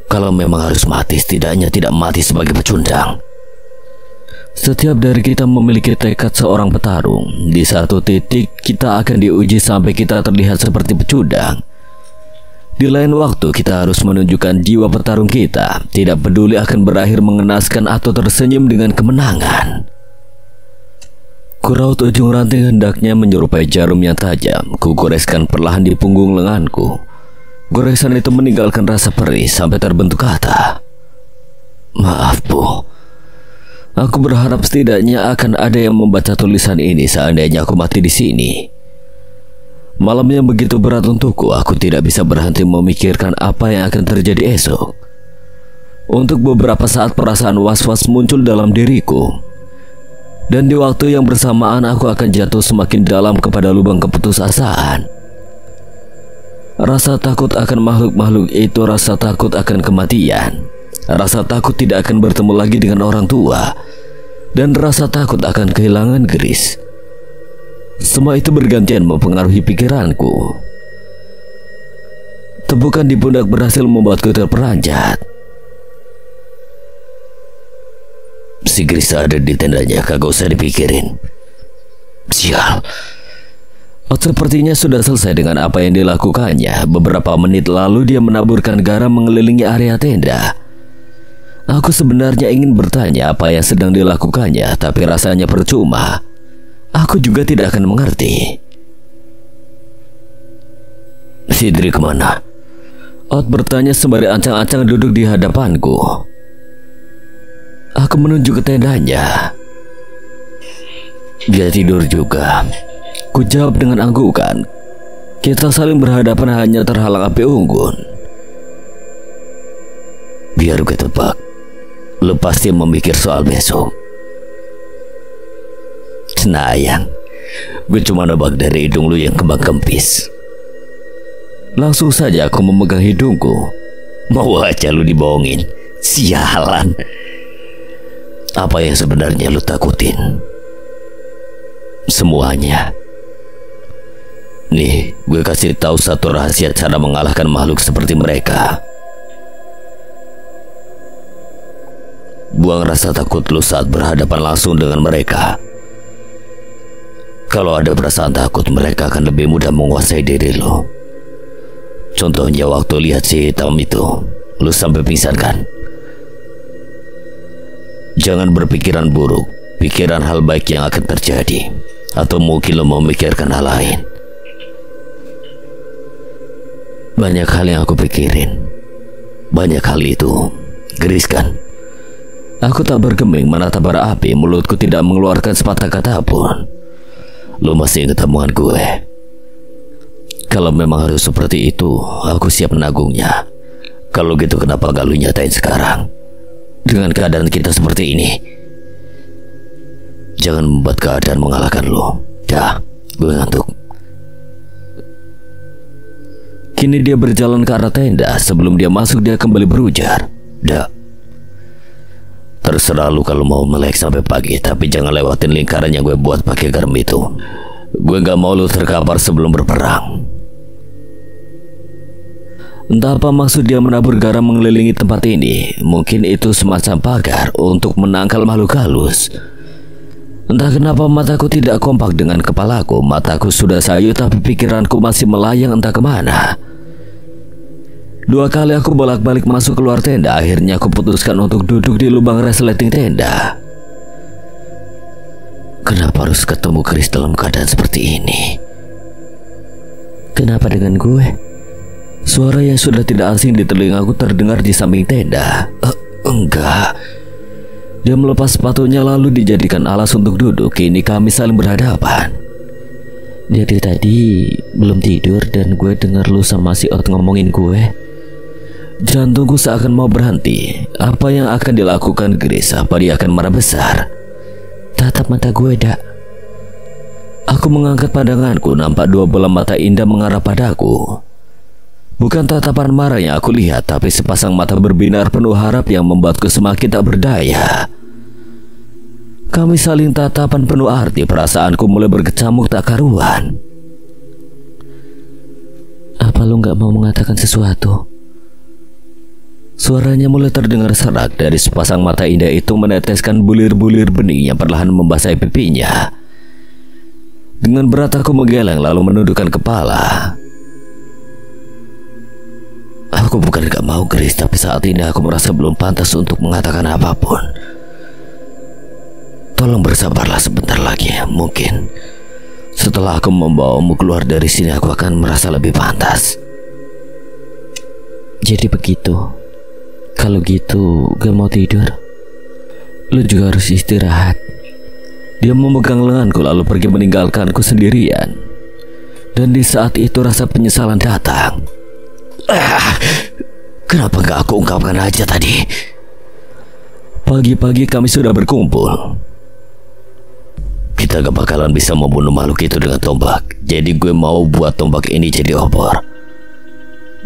Kalau memang harus mati, setidaknya tidak mati sebagai pecundang. Setiap dari kita memiliki tekad seorang petarung. Di satu titik kita akan diuji sampai kita terlihat seperti pecundang. Di lain waktu kita harus menunjukkan jiwa petarung kita, tidak peduli akan berakhir mengenaskan atau tersenyum dengan kemenangan. Kuraut ujung ranting hendaknya menyerupai jarum yang tajam. Kugoreskan perlahan di punggung lenganku. Goresan itu meninggalkan rasa perih sampai terbentuk kata. Maaf, Bu. Aku berharap setidaknya akan ada yang membaca tulisan ini seandainya aku mati di sini. Malam yang begitu berat untukku, aku tidak bisa berhenti memikirkan apa yang akan terjadi esok. Untuk beberapa saat perasaan was-was muncul dalam diriku. Dan di waktu yang bersamaan aku akan jatuh semakin dalam kepada lubang keputusasaan. Rasa takut akan makhluk-makhluk itu, rasa takut akan kematian, rasa takut tidak akan bertemu lagi dengan orang tua, dan rasa takut akan kehilangan Gris. Semua itu bergantian mempengaruhi pikiranku. Tepukan di pundak berhasil membuatku terperanjat. Si Gris ada di tendanya, kagak usah dipikirin. Sial. Sepertinya sudah selesai dengan apa yang dilakukannya. Beberapa menit lalu dia menaburkan garam mengelilingi area tenda. Aku sebenarnya ingin bertanya apa yang sedang dilakukannya, tapi rasanya percuma. Aku juga tidak akan mengerti. Si Dri kemana? Odd bertanya sembari ancang-ancang duduk di hadapanku. Aku menunjuk ke tendanya. Dia tidur juga. Ku jawab dengan anggukan. Kita saling berhadapan hanya terhalang api unggun. Biar gue tebak, lu pasti memikir soal besok. Senayang, gue cuma nebak dari hidung lu yang kembang kempis. Langsung saja aku memegang hidungku. Mau aja lu dibohongin. Sialan. Apa yang sebenarnya lu takutin? Semuanya. Nih, gue kasih tahu satu rahasia cara mengalahkan makhluk seperti mereka. Buang rasa takut lu saat berhadapan langsung dengan mereka. Kalau ada perasaan takut, mereka akan lebih mudah menguasai diri lu. Contohnya waktu lihat si hitam itu, lu sampai pingsan kan? Jangan berpikiran buruk, pikiran hal baik yang akan terjadi. Atau mungkin lu memikirkan hal lain. Banyak hal yang aku pikirin. Banyak hal itu Gris kan? Aku tak bergeming menatap bara api. Mulutku tidak mengeluarkan sepatah kata pun. Lu masih ingat omongan gue? Kalau memang harus seperti itu, aku siap menanggungnya. Kalau gitu kenapa gak lu nyatain sekarang? Dengan keadaan kita seperti ini. Jangan membuat keadaan mengalahkan lu. Dah, gue ngantuk. Kini dia berjalan ke arah tenda. Sebelum dia masuk, dia kembali berujar. Dah, terserah lu kalau mau melek sampai pagi, tapi jangan lewatin lingkaran yang gue buat pakai garam itu. Gue gak mau lu terkapar sebelum berperang. Entah apa maksud dia menabur garam mengelilingi tempat ini. Mungkin itu semacam pagar untuk menangkal makhluk halus. Entah kenapa mataku tidak kompak dengan kepalaku. Mataku sudah sayu tapi pikiranku masih melayang entah kemana. 2 kali aku bolak-balik masuk keluar tenda. Akhirnya aku putuskan untuk duduk di lubang resleting tenda. Kenapa harus ketemu Chris dalam keadaan seperti ini? Kenapa dengan gue? Suara yang sudah tidak asing di telingaku terdengar di samping tenda. Enggak. Dia melepas sepatunya lalu dijadikan alas untuk duduk. Kini kami saling berhadapan. Jadi tadi belum tidur dan gue dengar lu sama si Ot ngomongin gue. Jantungku seakan mau berhenti. Apa yang akan dilakukan Grace? Apa dia akan marah besar? Tatap mata gue, Dak. Aku mengangkat pandanganku. Nampak 2 bola mata indah mengarah padaku. Bukan tatapan marah yang aku lihat, tapi sepasang mata berbinar penuh harap yang membuatku semakin tak berdaya. Kami saling tatapan penuh arti. Perasaanku mulai berkecamuk tak karuan. Apa lu gak mau mengatakan sesuatu? Suaranya mulai terdengar serak. Dari sepasang mata indah itu meneteskan bulir-bulir bening yang perlahan membasahi pipinya. Dengan berat aku menggeleng lalu menundukkan kepala. Aku bukan gak mau Grace, tapi saat ini aku merasa belum pantas untuk mengatakan apapun. Tolong bersabarlah sebentar lagi. Mungkin setelah aku membawamu keluar dari sini aku akan merasa lebih pantas. Jadi begitu. Kalau gitu gak mau tidur, lu juga harus istirahat. Dia memegang lenganku lalu pergi meninggalkanku sendirian. Dan di saat itu rasa penyesalan datang. Kenapa gak aku ungkapkan aja tadi? Pagi-pagi kami sudah berkumpul. Kita gak bakalan bisa membunuh makhluk itu dengan tombak. Jadi gue mau buat tombak ini jadi obor.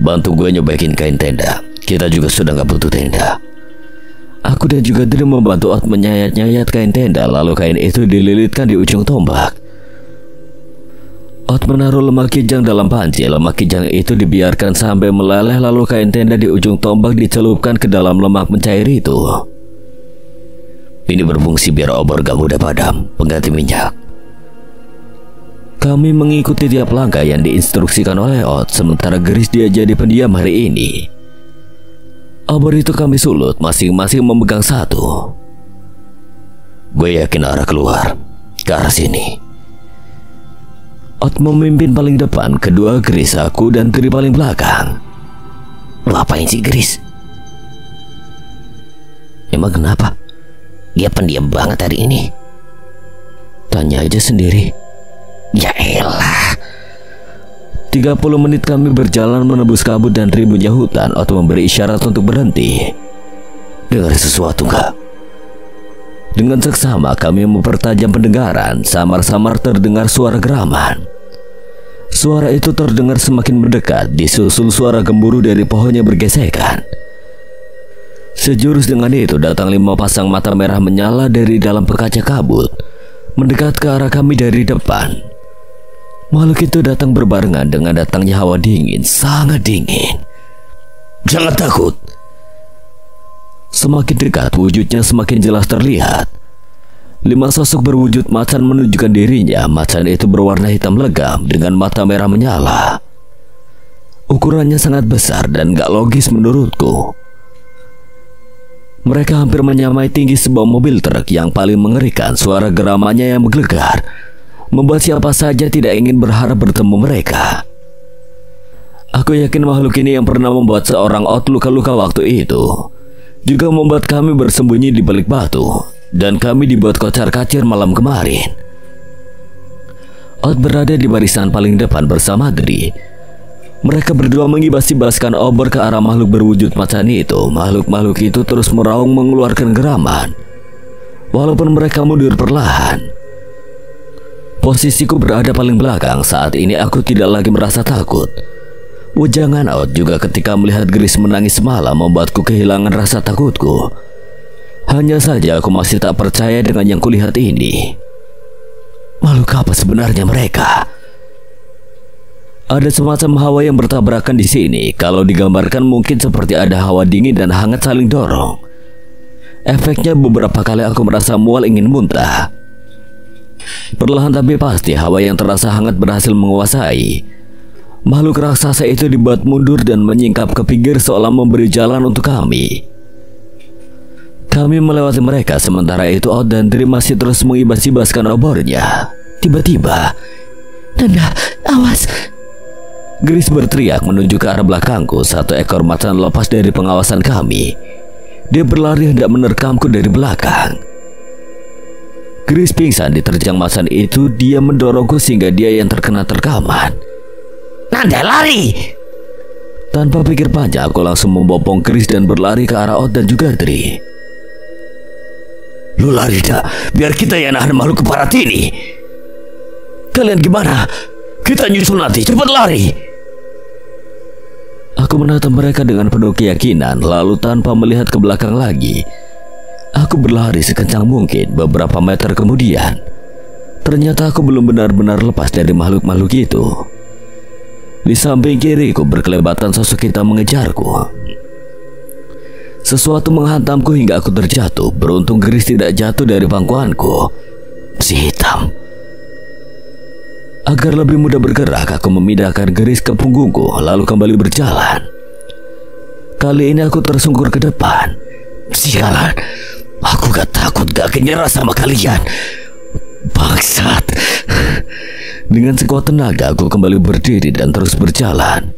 Bantu gue nyobakin kain tenda. Kita juga sudah gak butuh tenda. Aku dan juga Dri membantu Ot menyayat-nyayat kain tenda. Lalu kain itu dililitkan di ujung tombak. Ot menaruh lemak kijang dalam panci. Lemak kijang itu dibiarkan sampai meleleh. Lalu kain tenda di ujung tombak dicelupkan ke dalam lemak mencair itu. Ini berfungsi biar obor gak mudah padam, pengganti minyak. Kami mengikuti tiap langkah yang diinstruksikan oleh Ot. Sementara Grace dia jadi pendiam hari ini. Obor itu kami sulut, masing-masing memegang satu. Gue yakin arah keluar ke arah sini. Ot memimpin paling depan, kedua Grace, aku dan Tri paling belakang. Lu apain sih Grace? Emang kenapa? Dia pendiam banget hari ini. Tanya aja sendiri. Ya elah. 30 menit kami berjalan menembus kabut dan rimbunnya hutan. Ot memberi isyarat untuk berhenti. Dengar sesuatu gak? Dengan seksama kami mempertajam pendengaran. Samar-samar terdengar suara geraman. Suara itu terdengar semakin mendekat, disusul suara gemuruh dari pohonnya bergesekan. Sejurus dengan itu datang 5 pasang mata merah menyala dari dalam pekaca kabut, mendekat ke arah kami dari depan. Makhluk itu datang berbarengan dengan datangnya hawa dingin, sangat dingin. Jangan takut. Semakin dekat wujudnya semakin jelas terlihat. 5 sosok berwujud macan menunjukkan dirinya. Macan itu berwarna hitam legam dengan mata merah menyala. Ukurannya sangat besar dan gak logis menurutku. Mereka hampir menyamai tinggi sebuah mobil truk yang paling mengerikan. Suara geramannya yang menggelegar membuat siapa saja tidak ingin berharap bertemu mereka. Aku yakin makhluk ini yang pernah membuat seorang Ot luka-luka waktu itu juga membuat kami bersembunyi di balik batu, dan kami dibuat kocar-kacir malam kemarin. Ot berada di barisan paling depan bersama Dri. Mereka berdua mengibas-ibaskan obor ke arah makhluk berwujud macan itu. Makhluk-makhluk itu terus meraung mengeluarkan geraman, walaupun mereka mundur perlahan. Posisiku berada paling belakang. Saat ini aku tidak lagi merasa takut. Wejangan Ot juga ketika melihat Grace menangis semalam membuatku kehilangan rasa takutku. Hanya saja aku masih tak percaya dengan yang kulihat ini. Makhluk apa sebenarnya mereka? Ada semacam hawa yang bertabrakan di sini. Kalau digambarkan mungkin seperti ada hawa dingin dan hangat saling dorong. Efeknya beberapa kali aku merasa mual ingin muntah. Perlahan tapi pasti hawa yang terasa hangat berhasil menguasai. Makhluk raksasa itu dibuat mundur dan menyingkap ke pinggir seolah memberi jalan untuk kami. Kami melewati mereka, sementara itu Out dan Dri masih terus mengibas-ibaskan obornya. Tiba-tiba, Nanda, awas! Gris berteriak menuju ke arah belakangku. Satu ekor macan lepas dari pengawasan kami. Dia berlari hendak menerkamku dari belakang. Gris pingsan diterjang macan itu. Dia mendorongku sehingga dia yang terkena terkaman. Nanda, lari! Tanpa pikir panjang aku langsung membopong Gris dan berlari ke arah Out dan juga Dri. Lu lari dah, biar kita yang nahan makhluk keparat ini. Kalian gimana? Kita nyusul nanti, cepat lari! Aku menatap mereka dengan penuh keyakinan, lalu tanpa melihat ke belakang lagi, aku berlari sekencang mungkin. Beberapa meter kemudian, ternyata aku belum benar-benar lepas dari makhluk-makhluk itu. Di samping kiriku berkelebatan sosok hitam mengejarku. Sesuatu menghantamku hingga aku terjatuh. Beruntung Gris tidak jatuh dari pangkuanku. Si hitam. Agar lebih mudah bergerak, aku memindahkan Gris ke punggungku, lalu kembali berjalan. Kali ini aku tersungkur ke depan. Sialan, aku gak takut, gak nyerah sama kalian. Bangsat. Dengan sekuat tenaga aku kembali berdiri dan terus berjalan.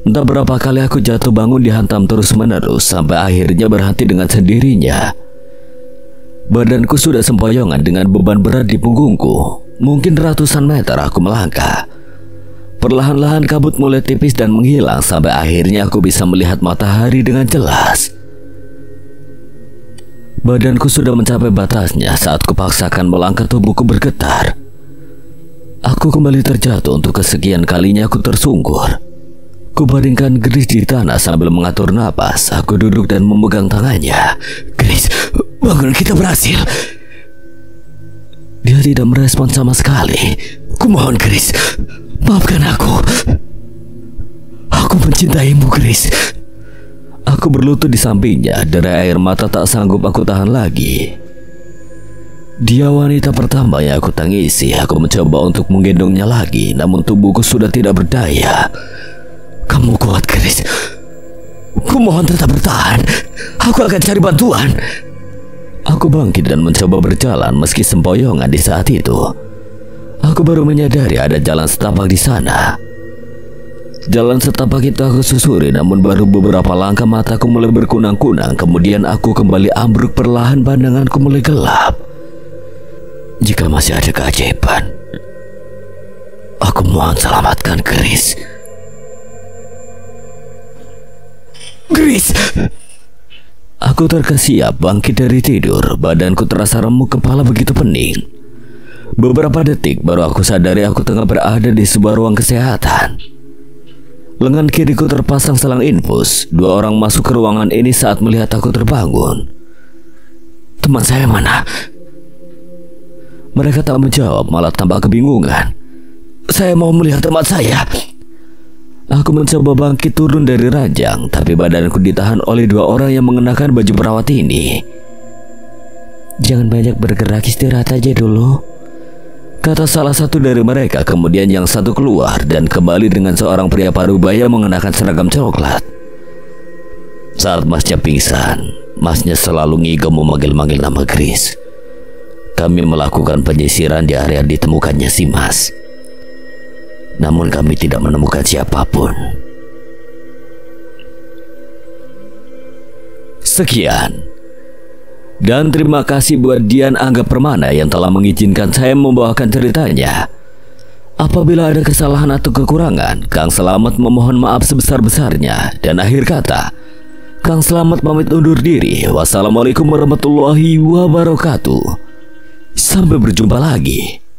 Entah berapa kali aku jatuh bangun dihantam terus menerus sampai akhirnya berhenti dengan sendirinya. Badanku sudah sempoyongan dengan beban berat di punggungku. Mungkin ratusan meter aku melangkah. Perlahan-lahan kabut mulai tipis dan menghilang sampai akhirnya aku bisa melihat matahari dengan jelas. Badanku sudah mencapai batasnya saat kupaksakan melangkah, tubuhku bergetar. Aku kembali terjatuh untuk kesekian kalinya. Aku tersungkur. Kubaringkan Gris di tanah sambil mengatur napas. Aku duduk dan memegang tangannya. Gris, bangun, kita berhasil. Dia tidak merespon sama sekali. Kumohon Gris, maafkan aku. Aku mencintaimu Gris. Aku berlutut di sampingnya. Derai air mata tak sanggup aku tahan lagi. Dia wanita pertama yang aku tangisi. Aku mencoba untuk menggendongnya lagi, namun tubuhku sudah tidak berdaya. Kamu kuat Gris. Kumohon tetap bertahan. Aku akan cari bantuan. Aku bangkit dan mencoba berjalan meski sempoyongan di saat itu. Aku baru menyadari ada jalan setapak di sana. Jalan setapak itu aku susuri, namun baru beberapa langkah mataku mulai berkunang-kunang. Kemudian aku kembali ambruk, perlahan pandanganku mulai gelap. Jika masih ada keajaiban, aku mohon selamatkan Gris. Gris! Aku terkesiap bangkit dari tidur. Badanku terasa remuk, kepala begitu pening. Beberapa detik baru aku sadari aku tengah berada di sebuah ruang kesehatan. Lengan kiriku terpasang selang infus. Dua orang masuk ke ruangan ini saat melihat aku terbangun. Teman saya mana? Mereka tak menjawab, malah tampak kebingungan. Saya mau melihat teman saya. Aku mencoba bangkit turun dari ranjang, tapi badanku ditahan oleh dua orang yang mengenakan baju perawat ini. Jangan banyak bergerak, istirahat aja dulu, kata salah satu dari mereka. Kemudian yang satu keluar dan kembali dengan seorang pria parubaya mengenakan seragam coklat. Saat masnya pingsan, masnya selalu ngigau memanggil-manggil nama Gris. Kami melakukan penyisiran di area ditemukannya si Mas. Namun kami tidak menemukan siapapun. Sekian. Dan terima kasih buat Dian Angga Permana yang telah mengizinkan saya membawakan ceritanya. Apabila ada kesalahan atau kekurangan, Kang Selamat memohon maaf sebesar-besarnya. Dan akhir kata, Kang Selamat pamit undur diri. Wassalamualaikum warahmatullahi wabarakatuh. Sampai berjumpa lagi.